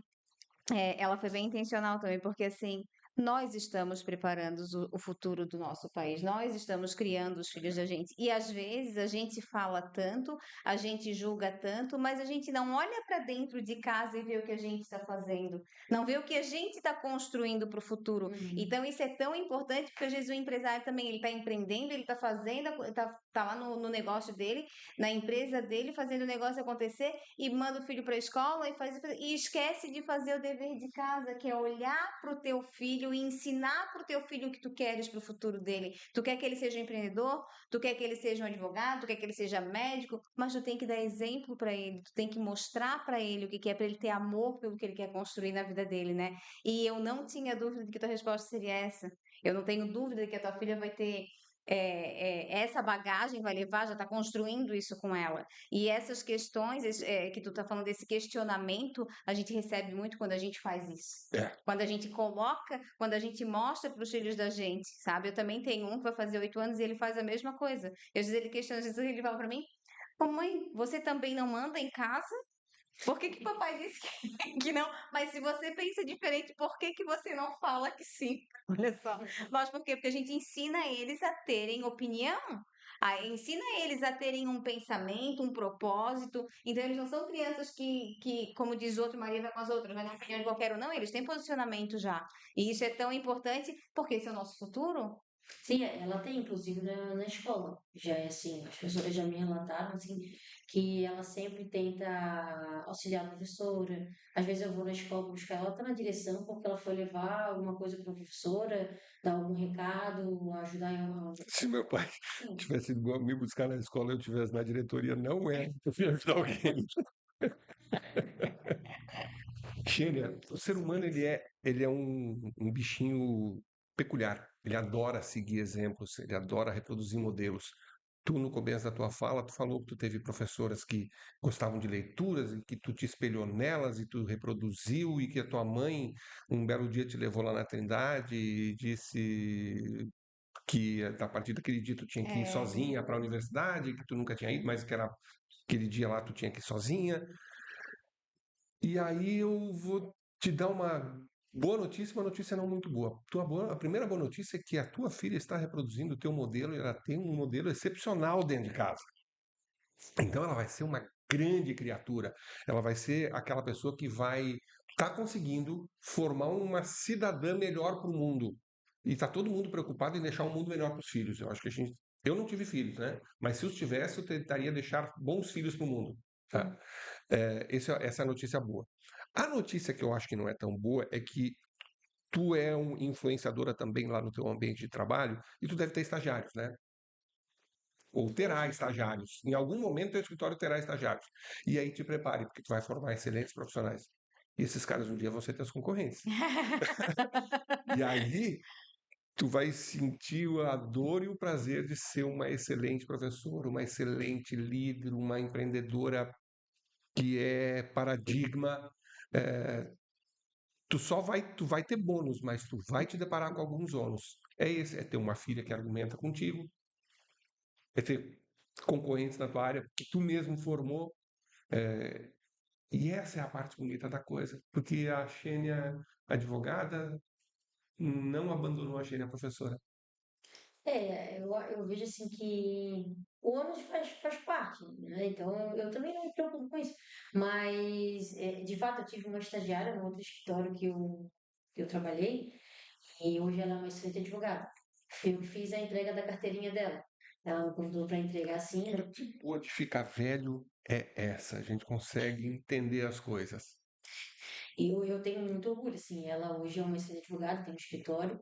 Ela foi bem intencional também, porque assim, nós estamos preparando o futuro do nosso país, nós estamos criando os filhos da gente. E às vezes a gente fala tanto, a gente julga tanto, mas a gente não olha para dentro de casa e vê o que a gente está fazendo, não vê o que a gente está construindo para o futuro. Uhum. Então isso é tão importante, porque às vezes o empresário também ele está empreendendo, ele está fazendo, tá lá no negócio dele, na empresa dele, fazendo o negócio acontecer e manda o filho para a escola e esquece de fazer o dever de casa, que é olhar para o teu filho e ensinar para o teu filho o que tu queres para o futuro dele. Tu quer que ele seja um empreendedor, tu quer que ele seja um advogado, tu quer que ele seja médico, mas tu tem que dar exemplo para ele, tu tem que mostrar para ele o que é para ele ter amor pelo que ele quer construir na vida dele, né? E eu não tinha dúvida de que tua resposta seria essa. Eu não tenho dúvida de que a tua filha vai ter essa bagagem, vai levar, já está construindo isso com ela. E essas questões que tu tá falando desse questionamento, a gente recebe muito quando a gente faz isso. É. Quando a gente coloca, quando a gente mostra para os filhos da gente, sabe? Eu também tenho um que vai fazer 8 anos e ele faz a mesma coisa. Eu às vezes ele questiona, às vezes ele fala para mim, mamãe, você também não manda em casa? Por que que papai disse que não? Mas se você pensa diferente, por que que você não fala que sim? Olha só. Mas por quê? Porque a gente ensina eles a terem opinião. Ensina eles a terem um pensamento, um propósito. Então, eles não são crianças como diz o outro, Maria vai com as outras, vai na opinião de qualquer um. Não, eles têm posicionamento já. E isso é tão importante porque esse é o nosso futuro. Sim, ela tem, inclusive, na escola. Já é assim, as professoras já me relataram, assim, que ela sempre tenta auxiliar a professora. Às vezes eu vou na escola buscar ela, tá na direção, porque ela foi levar alguma coisa para a professora, dar algum recado, ajudar em alguma... Se meu pai Sim, tivesse ido me buscar na escola e eu estivesse na diretoria, não é. Eu ia ajudar alguém. Xênia, o ser humano ele é um bichinho peculiar. Ele adora seguir exemplos, ele adora reproduzir modelos. Tu, no começo da tua fala, tu falou que tu teve professoras que gostavam de leituras e que tu te espelhou nelas e tu reproduziu e que a tua mãe um belo dia te levou lá na Trindade e disse que a partir daquele dia tu tinha que ir É, sozinha para a universidade, que tu nunca tinha ido, mas que era aquele dia lá tu tinha que ir sozinha. E aí eu vou te dar uma boa notícia, uma notícia não muito boa. A primeira boa notícia é que a tua filha está reproduzindo o teu modelo e ela tem um modelo excepcional dentro de casa. Então ela vai ser uma grande criatura. Ela vai ser aquela pessoa que vai estar conseguindo formar uma cidadã melhor para o mundo. E está todo mundo preocupado em deixar um mundo melhor para os filhos. Eu acho que eu não tive filhos, né? Mas se os tivesse, eu tentaria deixar bons filhos para o mundo. Tá? Essa é a notícia boa. A notícia que eu acho que não é tão boa é que tu é uma influenciadora também lá no teu ambiente de trabalho e tu deve ter estagiários, né? Ou terá estagiários. Em algum momento teu escritório terá estagiários. E aí te prepare, porque tu vai formar excelentes profissionais. E esses caras um dia vão ser teus concorrentes. E aí tu vai sentir a dor e o prazer de ser uma excelente professora, uma excelente líder, uma empreendedora que é paradigma. É, tu vai ter bônus, mas tu vai te deparar com alguns ônus. É ter uma filha que argumenta contigo, é ter concorrentes na tua área que tu mesmo formou. é, e essa é a parte bonita da coisa, porque a Xênia advogada não abandonou a Xênia professora. eu vejo assim que o ônus faz parte, né? Então eu também não me preocupo com isso. Mas, de fato, eu tive uma estagiária no outro escritório que eu trabalhei, e hoje ela é uma excelente advogada. Eu que fiz a entrega da carteirinha dela. Ela me convidou para entregar assim, Que boa de ficar velho é essa, a gente consegue entender as coisas. E eu tenho muito orgulho, assim, ela hoje é uma excelente advogada, tem um escritório,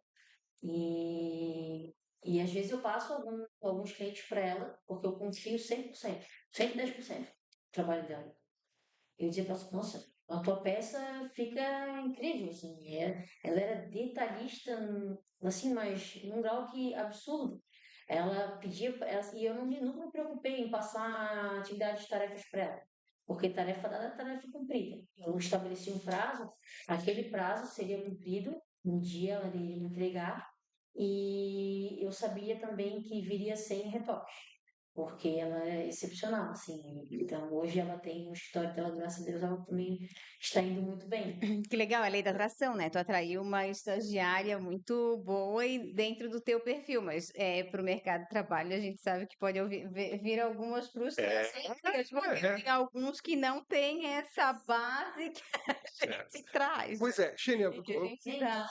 e, e às vezes eu passo alguns clientes para ela, porque eu confio 100%, 110% no trabalho dela. Eu dizia para ela, nossa, a tua peça fica incrível, assim, ela era detalhista, assim, mas num grau que absurdo. Ela pedia, e eu nunca me preocupei em passar atividades de tarefas para ela, porque tarefa dada é tarefa cumprida. Eu estabeleci um prazo, aquele prazo seria cumprido, um dia ela iria me entregar, e eu sabia também que viria sem retoque, porque ela é excepcional, assim. Então, hoje ela tem um escritório dela, graças a Deus, ela também está indo muito bem. Que legal, é lei da atração, né? Tu atraiu uma estagiária muito boa e dentro do teu perfil, mas para o mercado de trabalho a gente sabe que pode vir algumas frustrações, porque tem alguns que não têm essa base que a gente traz, Pois é, Xênia, e que a gente dá.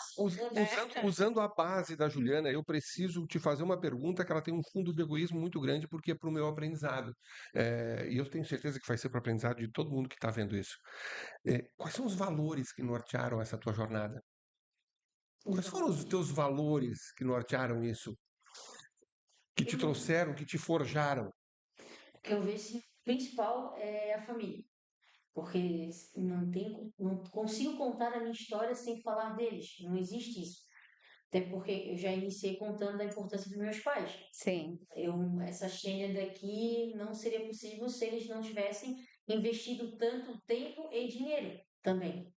usando a base da Juliana, eu preciso te fazer uma pergunta que ela tem um fundo de egoísmo muito grande, porque é para o meu aprendizado. E eu tenho certeza que vai ser para o aprendizado de todo mundo que está vendo isso. Quais são os valores que nortearam essa tua jornada? Quais foram os teus valores que nortearam isso? Que te Eu, trouxeram, que te forjaram? eu vejo que o principal é a família, porque não consigo contar a minha história sem falar deles, não existe isso. Até porque eu já iniciei contando a importância dos meus pais. Sim, Essa Xênia daqui não seria possível se eles não tivessem investido tanto tempo e dinheiro também,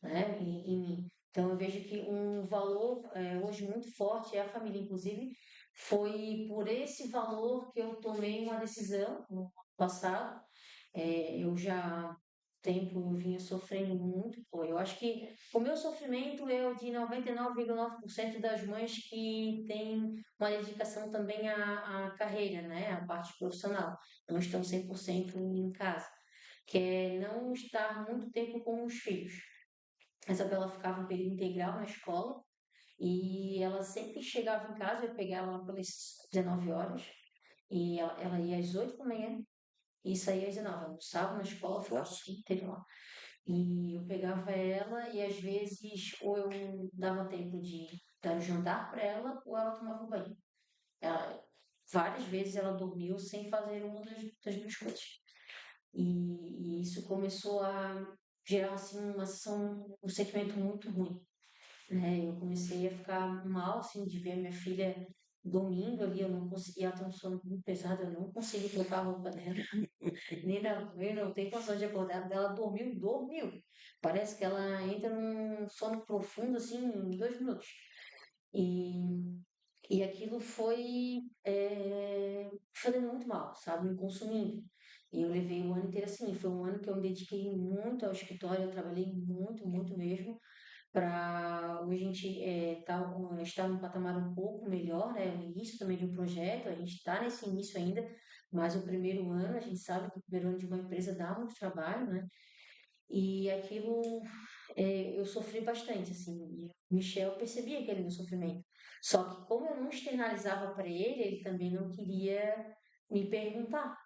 né, em mim. Então eu vejo que um valor hoje muito forte é a família. Inclusive, foi por esse valor que eu tomei uma decisão no ano passado. Eu já tempo eu vinha sofrendo muito, pô. Eu acho que o meu sofrimento é o de 99,9% das mães que têm uma dedicação também à carreira, né, à parte profissional, não estão 100% em casa, que é não estar muito tempo com os filhos. A Isabela ficava em período integral na escola e ela sempre chegava em casa, eu pegava ela pelas 19 horas e ela ia às 8 da manhã e saía às 19. Almoçava na escola, ficava o dia inteiro lá. E eu pegava ela e às vezes ou eu dava tempo de dar o jantar para ela ou ela tomava banho. Ela, várias vezes ela dormiu sem fazer uma das duas coisas. E isso começou a gerar assim um sentimento muito ruim, né? Eu comecei a ficar mal assim de ver a minha filha dormindo ali, eu não conseguia, ela tem um sono muito pesado, eu não consegui trocar a roupa dela. Eu não tenho condição de acordar dela, dormiu, dormiu. Parece que ela entra num sono profundo, assim, em 2 minutos. E, e aquilo foi fazendo muito mal, sabe? Me consumindo. E eu levei o ano inteiro assim. Foi um ano que eu me dediquei muito ao escritório, eu trabalhei muito, muito mesmo, para hoje a gente estar num patamar um pouco melhor, né? O início também de um projeto, a gente está nesse início ainda, mas o primeiro ano, a gente sabe que o primeiro ano de uma empresa dá muito trabalho, né? E aquilo eu sofri bastante, assim. E o Michel percebia aquele meu sofrimento. Só que como eu não externalizava para ele, ele também não queria me perguntar,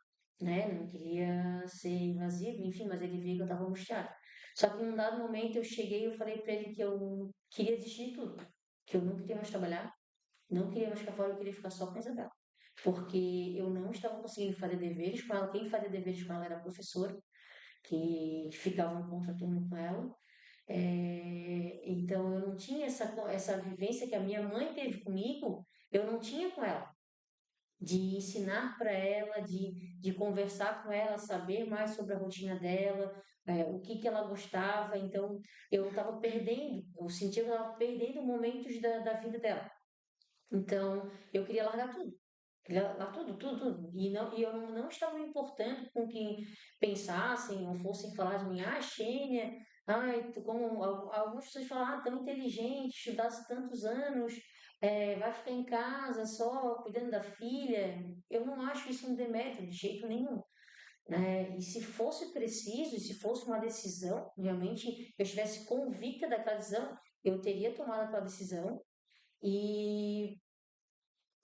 né? Não queria ser invasivo, enfim, mas ele via que eu estava angustiada. Só que num dado momento eu cheguei e eu falei para ele que eu queria desistir de tudo, que eu não queria mais trabalhar, não queria mais ficar fora, eu queria ficar só com a Isabela. Porque eu não estava conseguindo fazer deveres com ela, quem fazia deveres com ela era a professora, que ficava um contraturno com ela. Então eu não tinha essa vivência que a minha mãe teve comigo, eu não tinha com ela. De ensinar para ela, de conversar com ela, saber mais sobre a rotina dela, o que que ela gostava. Então eu estava perdendo, eu sentia que eu estava perdendo momentos da vida dela. Então eu queria largar tudo. Lá tudo, tudo, tudo. E eu não estava me importando com quem pensassem ou fossem falar de mim, Xênia, como algumas pessoas falam, tão inteligente, estudasse tantos anos, vai ficar em casa só cuidando da filha. Eu não acho isso um demérito de jeito nenhum, né? E se fosse preciso, e se fosse uma decisão, realmente eu estivesse convicta daquela decisão, eu teria tomado aquela decisão e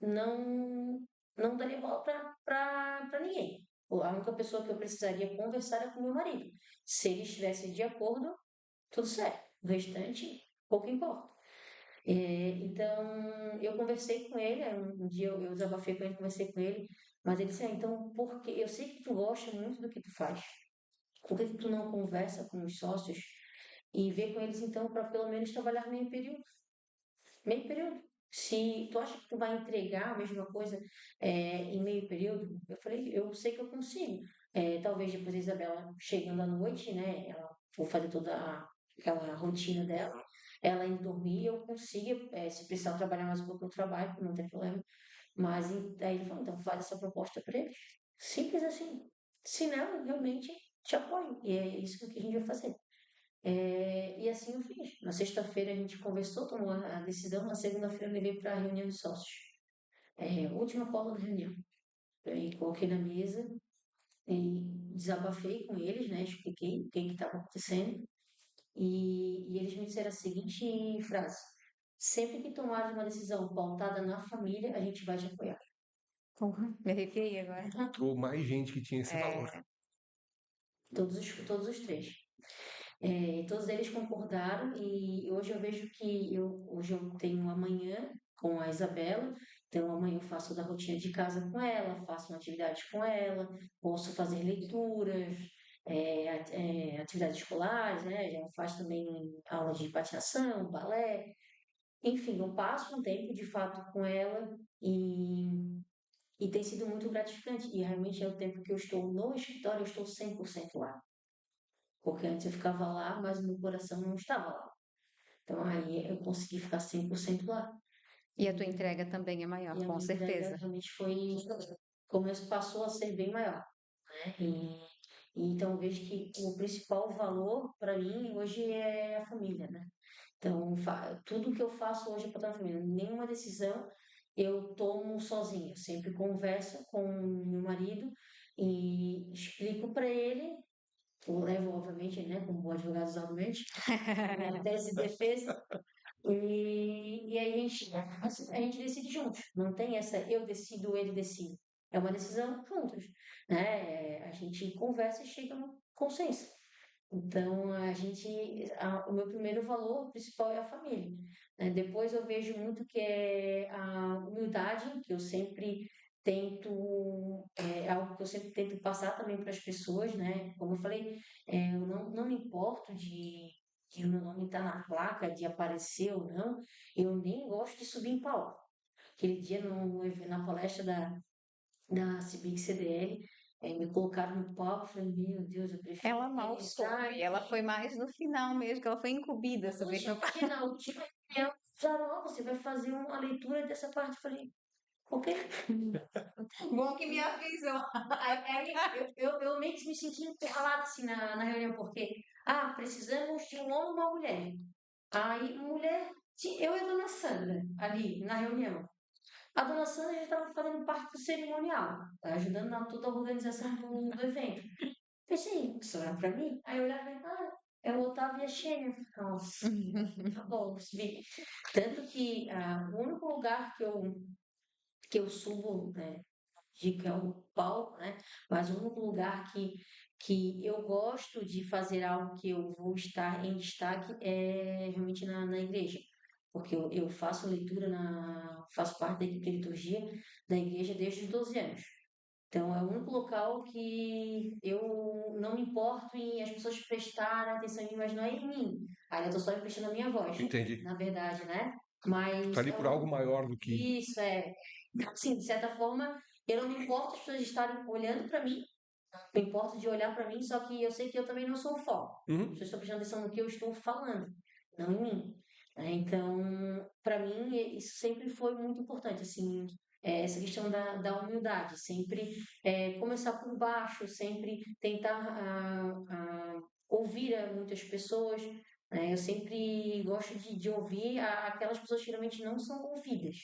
não não daria bola para ninguém. A única pessoa que eu precisaria conversar é com meu marido. Se ele estivesse de acordo, tudo certo. O restante, pouco importa. Então, eu conversei com ele, um dia eu desabafei com ele, conversei com ele, mas ele disse, então, porque eu sei que tu gosta muito do que tu faz, por que que tu não conversa com os sócios e vê com eles, então, para pelo menos trabalhar meio período? Meio período. Se tu acha que tu vai entregar a mesma coisa em meio período, eu falei, eu sei que eu consigo. Talvez depois a Isabela chegando à noite, né? Ela for fazer toda aquela rotina dela, ela indo dormir, eu consiga, se precisar trabalhar mais um pouco, eu trabalho, não tem problema. Mas aí ele falou, então faz essa proposta para eles. Simples assim. Se não, realmente te apoio. E é isso que a gente vai fazer. E assim eu fiz. Na sexta-feira a gente conversou, tomou a decisão. Na segunda-feira eu levei para a reunião de sócios. Última cola da reunião. Aí coloquei na mesa e desabafei com eles, né? Expliquei o que estava acontecendo. E eles me disseram a seguinte frase: sempre que tomares uma decisão pautada na família, a gente vai te apoiar. Porra, me arrepiei agora. Encontrou mais gente que tinha esse valor. Todos os três. Todos eles concordaram e hoje eu vejo que hoje eu tenho amanhã com a Isabela, então amanhã eu faço da rotina de casa com ela, faço uma atividade com ela, posso fazer leituras, atividades escolares, né? Já faz também aula de patinação, balé, enfim, eu passo um tempo de fato com ela e tem sido muito gratificante e realmente é o tempo que eu estou no escritório, eu estou 100% lá. Porque antes eu ficava lá, mas o meu coração não estava lá. Então aí eu consegui ficar 100% lá. E a tua entrega também é maior, E a com minha entrega certeza. realmente foi, começo passou a ser bem maior, né? E então eu vejo que o principal valor para mim hoje é a família, né? Então tudo que eu faço hoje é para a família. Nenhuma decisão eu tomo sozinha. Eu sempre converso com meu marido e explico para ele. Eu levo, obviamente, né, como advogado usualmente, minha tese de defesa. E aí a gente decide juntos. Não tem essa eu decido, ele decide. É uma decisão juntos, né? A gente conversa e chega num consenso. Então, o meu primeiro valor principal é a família, né? Depois eu vejo muito que é a humildade, que eu sempre tento, é algo que eu sempre tento passar também para as pessoas, né? Como eu falei, eu não me importo de o meu nome estar na placa, de aparecer ou não, eu nem gosto de subir em palco. Aquele dia na palestra da CIBIC CDL, me colocaram no palco, falei, meu Deus, eu prefiro Ela mal estar soube, ela foi mais no final mesmo, que ela foi incumbida a quando subir no cheguei na última reunião, falaram, ó, você vai fazer uma leitura dessa parte. Eu falei, ok. Bom que me avisou. Aí eu meio que me senti encurralada assim na reunião, porque, precisamos de um homem e uma mulher. Aí, mulher, eu e a dona Sandra, ali na reunião. A dona Sandra já estava fazendo parte do cerimonial, tá? Ajudando na toda a organização do evento. Pensei, isso era pra mim? Aí eu olhava e falei, é o Otávio e a Xênia. Nossa, tá bom, vi. Tanto que o único lugar que eu subo, né, que é o palco, né? Mas o único lugar que eu gosto de fazer algo que eu vou estar em destaque é realmente na igreja. Porque eu faço leitura, faço parte da equipe de liturgia da igreja desde os 12 anos. Então, é o único local que eu não me importo em as pessoas prestarem atenção em mim, mas não é em mim. Aí eu estou só emprestando a minha voz, Entendi. na verdade, né? Tá Mas ali por algo maior do que. isso é. Então, assim, de certa forma, eu não me importo as pessoas estarem olhando para mim, me importo de olhar para mim, só que eu sei que eu também não sou o foco. As Uhum. pessoas estão prestando atenção no que eu estou falando, não em mim. Então, para mim, isso sempre foi muito importante, assim, essa questão da humildade, sempre começar por baixo, sempre tentar ouvir a muitas pessoas. Eu sempre gosto de ouvir aquelas pessoas que realmente não são ouvidas.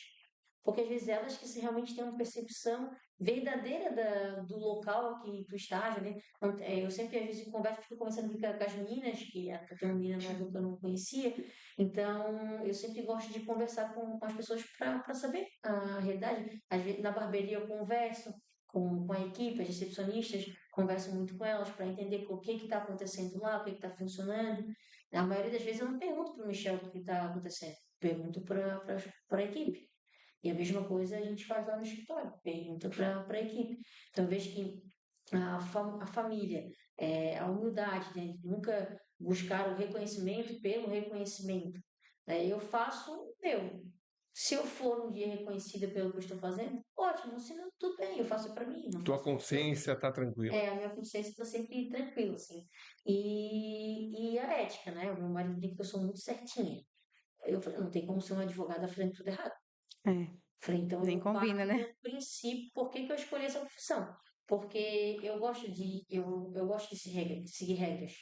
Porque às vezes elas que realmente têm uma percepção verdadeira do local que tu estás, né? Então, eu sempre, às vezes, fico conversando com as meninas, que tem uma menina nova que eu não conhecia, então eu sempre gosto de conversar com as pessoas para saber a realidade. Às vezes, na barbearia eu converso com a equipe, as recepcionistas, converso muito com elas para entender o que está acontecendo lá, o que está funcionando. Na maioria das vezes eu não pergunto para o Michel o que está acontecendo, pergunto para a equipe. E a mesma coisa a gente faz lá no escritório, pergunta para a equipe. Então eu vejo que a família, a humildade, né? Nunca buscar o reconhecimento pelo reconhecimento. Eu faço o meu. Se eu for um dia reconhecida pelo que eu estou fazendo, ótimo. Se não, tudo bem, eu faço para mim, não Tua faço para os outros. consciência está tranquila. A minha consciência está sempre tranquila, assim. E a ética, né? O meu marido diz que eu sou muito certinha. Eu falei, não tem como ser uma advogada fazendo tudo errado. É, Falei, então nem eu combina, parto né? do princípio, por que que eu escolhi essa profissão? Porque eu gosto de seguir regras.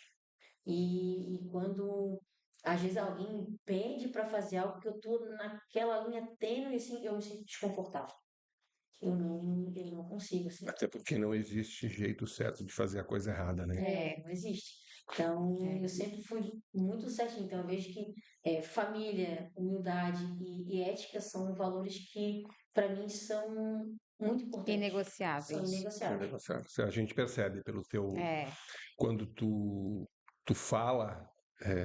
E quando às vezes alguém pede para fazer algo que eu tô naquela linha tênue, assim, eu me sinto desconfortável. Eu não consigo, assim. Até porque não existe jeito certo de fazer a coisa errada, né? Não existe. Então, É. eu sempre fui muito certinho. Então, eu vejo que família, humildade e ética são valores que, para mim, são muito importantes. São Inegociáveis. É inegociáveis. negociável. A gente percebe pelo teu. É, Quando tu fala,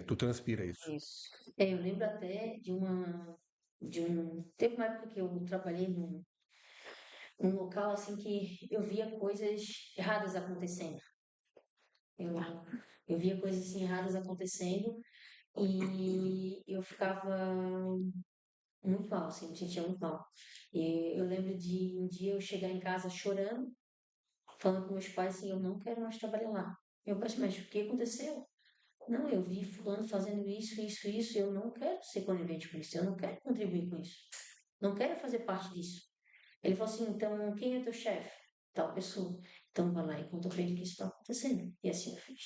tu transpira isso. isso. Eu lembro até teve uma época que eu trabalhei num local assim que eu via coisas erradas acontecendo. Eu, eu via coisas assim erradas acontecendo e eu ficava muito mal, assim, me sentia muito mal. E eu lembro de um dia eu chegar em casa chorando, falando com meus pais assim, eu não quero mais trabalhar lá. Meu pai disse, mas o que aconteceu? Não, eu vi fulano fazendo isso, isso, isso, eu não quero ser conivente com isso, eu não quero contribuir com isso. Não quero fazer parte disso. Ele falou assim, então quem é teu chefe? Tal pessoa. Então vai lá e conta pra ele que isso está acontecendo. E assim eu fiz.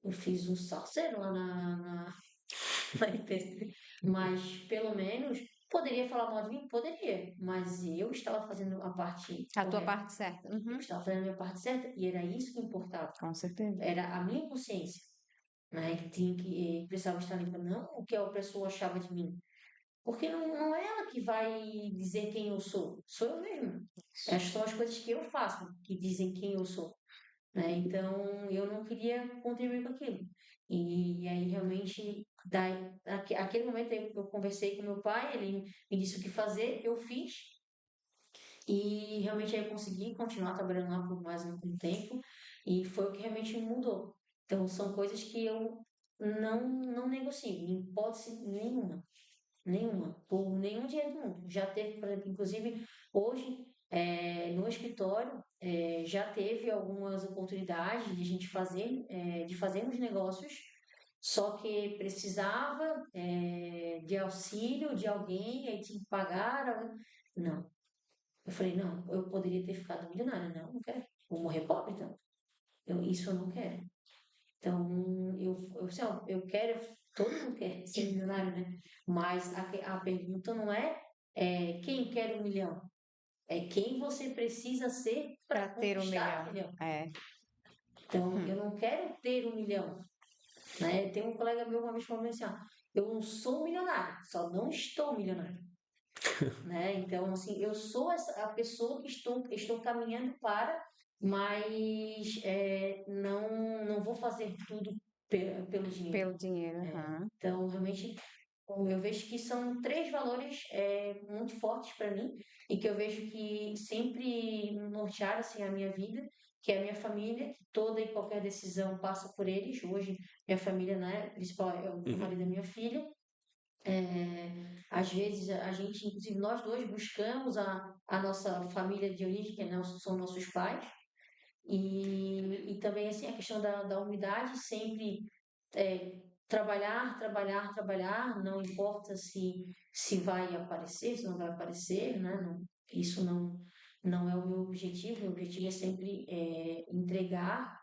Eu fiz um salseiro lá na empresa. Mas pelo menos poderia falar mal de mim? Poderia. Mas eu estava fazendo a parte A tua correta. parte certa. Eu Uhum, estava fazendo a minha parte certa e era isso que importava. com certeza. Era a minha consciência, né? Que tinha que precisava estar limpa, não o que a pessoa achava de mim. Porque não é ela que vai dizer quem eu sou eu mesma. São as coisas que eu faço que dizem quem eu sou, né? Então, eu não queria contribuir com aquilo. E aí, realmente, aquele momento eu conversei com meu pai, ele me disse o que fazer, eu fiz, e realmente aí eu consegui continuar trabalhando lá por mais um tempo, e foi o que realmente mudou. Então, são coisas que eu não negocio, em hipótese nenhuma. Nenhuma, por nenhum dinheiro do mundo. Já teve, por exemplo, inclusive hoje, no escritório, já teve algumas oportunidades de a gente fazer, de fazermos negócios, só que precisava, de auxílio de alguém, aí tinha que pagar. Não. Eu falei, não, eu poderia ter ficado milionária. Não, não quero. Vou morrer pobre, então. Isso eu não quero. Então, assim, ó, eu quero, todo mundo quer ser milionário, né? Mas a pergunta não quem quer 1 milhão, é quem você precisa ser para Para ter 1 milhão. 1 milhão. É. Então, eu não quero ter 1 milhão, né? Tem um colega meu uma vez falou assim, eu não sou milionário, só não estou milionário, né? Então, assim, eu sou a pessoa que estou caminhando para, mas não vou fazer tudo pelo dinheiro. Pelo dinheiro. É, Aham. então, realmente, eu vejo que são 3 valores muito fortes para mim e que eu vejo que sempre nortearam assim, a minha vida, que é a minha família, que toda e qualquer decisão passa por eles. Hoje, minha família, né, principal é o marido da minha filha. Às vezes, a gente, inclusive nós dois, buscamos a nossa família de origem, que são nossos pais. E também, assim, a questão da humildade, sempre trabalhar, trabalhar, trabalhar, não importa se vai aparecer, se não vai aparecer, né? Isso não é o meu objetivo é sempre entregar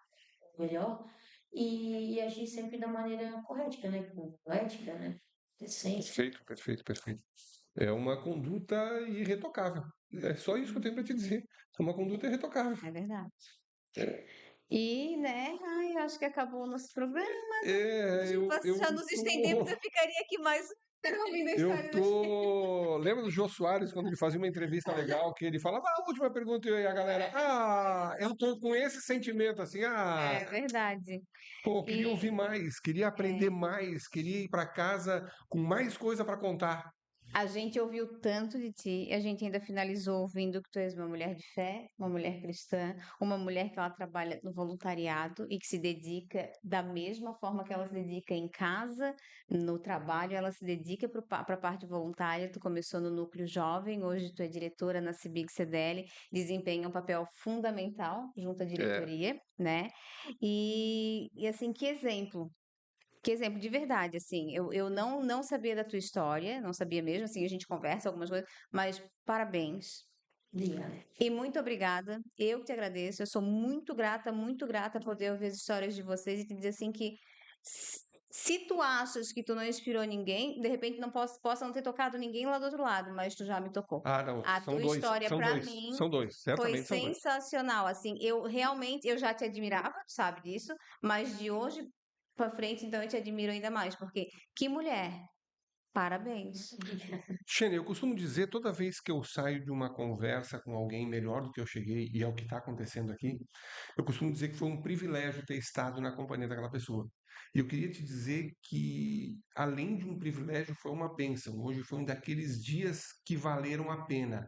o melhor e agir sempre da maneira correta, né? Com ética, né? Decência. Perfeito, perfeito, perfeito. É uma conduta irretocável. É só isso que eu tenho para te dizer. É uma conduta irretocável. É verdade. E, né, ai, acho que acabou o nosso programa. É, Já nos estendemos, eu ficaria aqui mais ouvindo a eu história da tô. Lembra do Jô Soares, quando ele fazia uma entrevista legal, que ele falava, a última pergunta, e a galera, eu tô com esse sentimento assim, É verdade. pô, queria ouvir E mais, queria aprender mais, queria ir para casa com mais coisa para contar. a gente ouviu tanto de ti, e a gente ainda finalizou ouvindo que tu és uma mulher de fé, uma mulher cristã, uma mulher que ela trabalha no voluntariado e que se dedica da mesma forma que ela se dedica em casa, no trabalho, ela se dedica para a parte voluntária. Tu começou no núcleo jovem, hoje tu é diretora na CIBIG CDL, desempenha um papel fundamental junto à É, diretoria, né? E assim, que exemplo. Que exemplo de verdade, assim, eu não sabia da tua história, não sabia mesmo, assim, a gente conversa algumas coisas, mas parabéns. Obrigada. E muito obrigada, eu que te agradeço, eu sou muito grata por poder ouvir as histórias de vocês e te dizer assim que se tu achas que tu não inspirou ninguém, de repente não possa não ter tocado ninguém lá do outro lado, mas tu já me tocou. não, A tua história para mim são dois, foi certamente são dois. sensacional, assim, eu realmente, eu já te admirava, tu sabe disso, mas de hoje pra frente, então eu te admiro ainda mais, porque que mulher, parabéns. Xene, eu costumo dizer toda vez que eu saio de uma conversa com alguém melhor do que eu cheguei, e é o que está acontecendo aqui, eu costumo dizer que foi um privilégio ter estado na companhia daquela pessoa. E eu queria te dizer que, além de um privilégio, foi uma bênção. Hoje foi um daqueles dias que valeram a pena.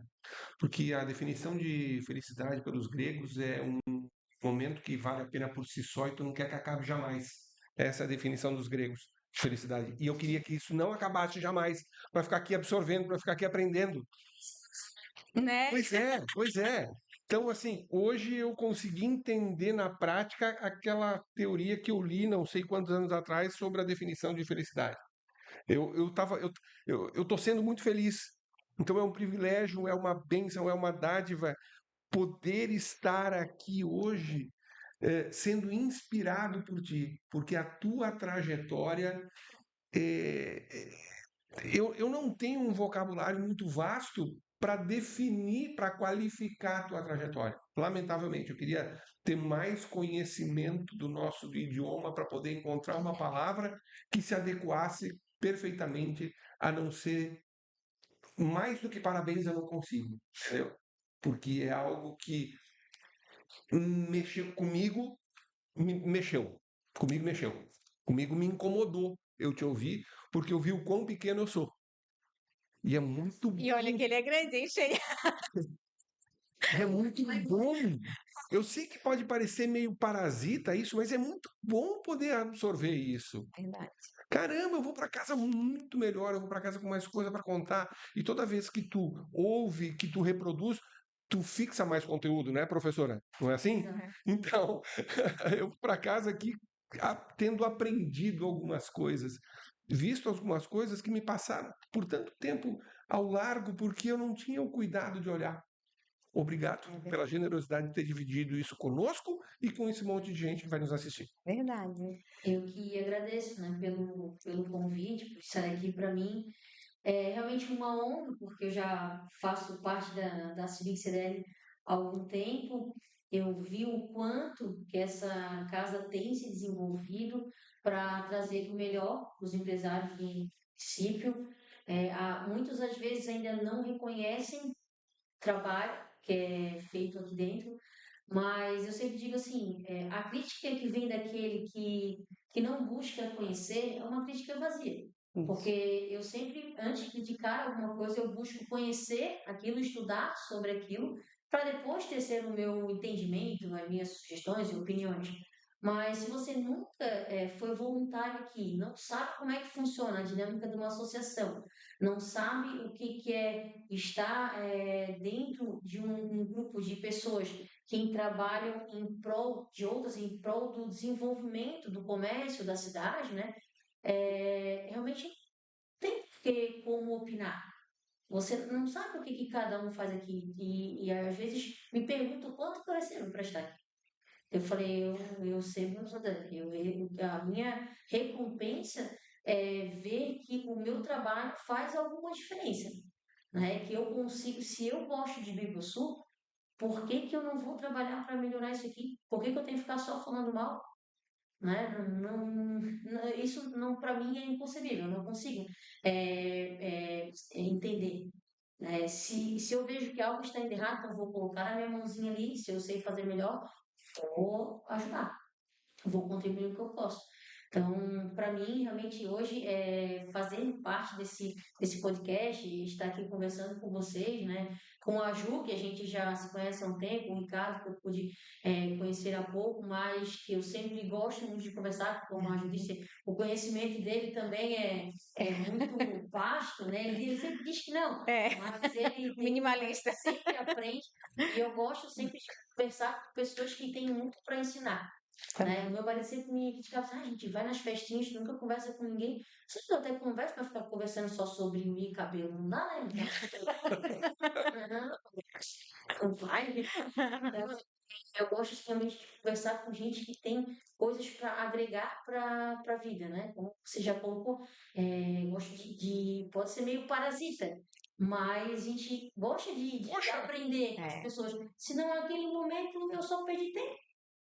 Porque a definição de felicidade pelos gregos é um momento que vale a pena por si só e tu não quer que acabe jamais. Essa é a definição dos gregos de felicidade. E eu queria que isso não acabasse jamais, para ficar aqui absorvendo, para ficar aqui aprendendo. Né? Pois é, pois é. Então, assim, hoje eu consegui entender na prática aquela teoria que eu li não sei quantos anos atrás sobre a definição de felicidade. Eu tô sendo muito feliz. Então é um privilégio, é uma bênção, é uma dádiva poder estar aqui hoje sendo inspirado por ti, porque a tua trajetória é, eu não tenho um vocabulário muito vasto para definir, para qualificar a tua trajetória. Lamentavelmente, eu queria ter mais conhecimento do nosso idioma para poder encontrar uma palavra que se adequasse perfeitamente, a não ser mais do que parabéns, eu não consigo, entendeu? Porque é algo que mexeu comigo, mexeu. Comigo mexeu. Comigo me incomodou eu te ouvir, porque eu vi o quão pequeno eu sou. E é muito E olha bom, que ele é grande, hein, cheia. é muito bom. Eu sei que pode parecer meio parasita isso, mas é muito bom poder absorver isso. Verdade. Caramba, eu vou para casa muito melhor, eu vou para casa com mais coisa para contar. E toda vez que tu ouve, que tu reproduz, tu fixa mais conteúdo, né, professora? Não é assim? Uhum. Então, eu vou para casa aqui tendo aprendido algumas coisas, visto algumas coisas que me passaram por tanto tempo ao largo, porque eu não tinha o cuidado de olhar. Obrigado É pela verdade. generosidade de ter dividido isso conosco e com esse monte de gente que vai nos assistir. Verdade. Eu que agradeço, né, pelo convite, por estar aqui para mim. É realmente uma honra, porque eu já faço parte da Civic CDL há algum tempo. Eu vi o quanto que essa casa tem se desenvolvido para trazer o melhor para os empresários do município. Muitos, às vezes, ainda não reconhecem trabalho que é feito aqui dentro, mas eu sempre digo assim, a crítica que vem daquele que não busca conhecer é uma crítica vazia. Isso. Porque eu sempre, antes de criticar alguma coisa, eu busco conhecer aquilo, estudar sobre aquilo, para depois tecer o meu entendimento, as minhas sugestões e opiniões. Mas se você nunca foi voluntário aqui, não sabe como é que funciona a dinâmica de uma associação, não sabe o que é estar dentro de um grupo de pessoas que trabalham em prol de outras, em prol do desenvolvimento do comércio da cidade, né? Realmente tem que como opinar. Você não sabe o que cada um faz aqui. E às vezes me pergunto quanto que eu recebo para estar aqui. Eu falei, eu sei muito a minha recompensa é ver que o meu trabalho faz alguma diferença, né? Que eu consigo, se eu gosto de Biguaçu, por que que eu não vou trabalhar para melhorar isso aqui? Por que que eu tenho que ficar só falando mal? Né? Isso não para mim é inconcebível, eu não consigo entender. Né? Se eu vejo que algo está indo errado, então eu vou colocar a minha mãozinha ali, se eu sei fazer melhor, vou ajudar, vou contribuir o que eu posso. Então, para mim, realmente, hoje, fazendo parte desse podcast, e estar aqui conversando com vocês, né? Com a Ju, que a gente já se conhece há um tempo, o Ricardo, que eu pude conhecer há pouco, mas que eu sempre gosto muito de conversar, como a Ju disse, o conhecimento dele também é muito vasto, né? Ele sempre diz que não, É, mas ele minimalista. sempre aprende, e eu gosto sempre de conversar com pessoas que têm muito para ensinar. Né? O meu marido sempre me criticava assim, a gente vai nas festinhas, tu nunca conversa com ninguém. Vocês não até conversa para ficar conversando só sobre unha e cabelo. Não dá, né? Não vai. Então, eu gosto realmente de conversar com gente que tem coisas para agregar para a vida, né? Como você já colocou, gosto pode ser meio parasita, mas a gente gosta de aprender com as É, pessoas. Senão, naquele momento, eu só perdi tempo.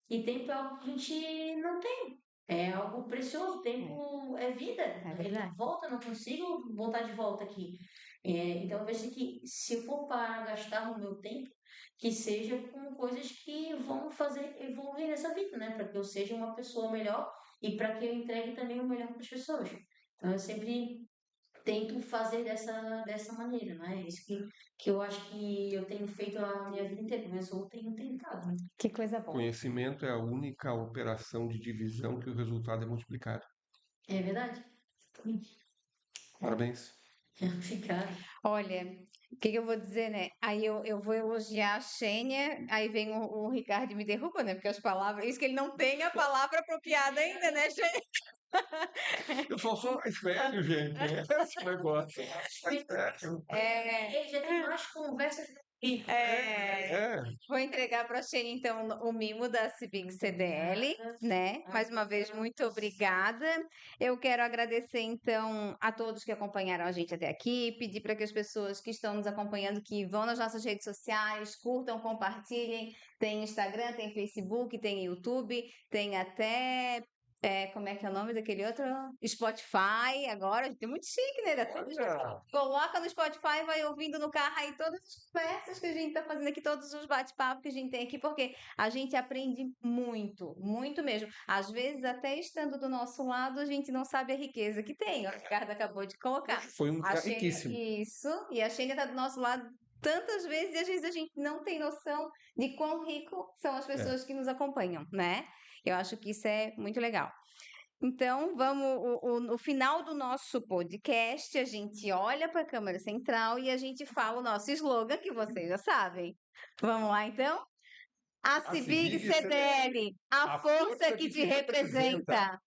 E tempo é algo que a gente não tem. É algo precioso. Tempo é vida. é Ele não verdade. volta, eu não consigo voltar de volta aqui. Então, eu vejo que se eu for para gastar o meu tempo, que seja com coisas que vão fazer evoluir nessa vida, né? Para que eu seja uma pessoa melhor e para que eu entregue também o melhor para as pessoas. Então, eu sempre tento fazer dessa maneira, não é? Isso que eu acho que eu tenho feito a minha vida inteira, mas eu tenho tentado, né? Que coisa boa. Conhecimento é a única operação de divisão que o resultado é multiplicado. É verdade? Parabéns. Obrigada. Olha, o que que eu vou dizer, né? Aí eu vou elogiar a Xênia, aí vem o Ricardo e me derruba, né? Porque as palavras. Isso que ele não tem a palavra apropriada ainda, né, Xênia? Eu só sou mais velho, gente. Esse negócio. Mais velho. Ele já tem mais conversas comigo. É, vou entregar para a Xênia, então, o mimo da Civic CDL, né? Mais uma vez, muito obrigada. Eu quero agradecer, então, a todos que acompanharam a gente até aqui, pedir para que as pessoas que estão nos acompanhando, que vão nas nossas redes sociais, curtam, compartilhem. Tem Instagram, tem Facebook, tem YouTube, tem até. Como é que é o nome daquele outro? Spotify, agora, tem muito chique, né? Dá tudo Olha, Coloca no Spotify, vai ouvindo no carro aí todas as conversas que a gente tá fazendo aqui, todos os bate-papos que a gente tem aqui, porque a gente aprende muito, muito mesmo. Às vezes, até estando do nosso lado, a gente não sabe a riqueza que tem. O Ricardo acabou de colocar. foi um A dia Xênia, riquíssimo. isso, e a Xênia tá do nosso lado tantas vezes, e às vezes a gente não tem noção de quão rico são as É. pessoas que nos acompanham, né? Eu acho que isso é muito legal. Então, no final do nosso podcast, a gente olha para a câmera central e a gente fala o nosso slogan, que vocês já sabem. Vamos lá, então? A A Civig Civig CDL, a a força que te representa. representa.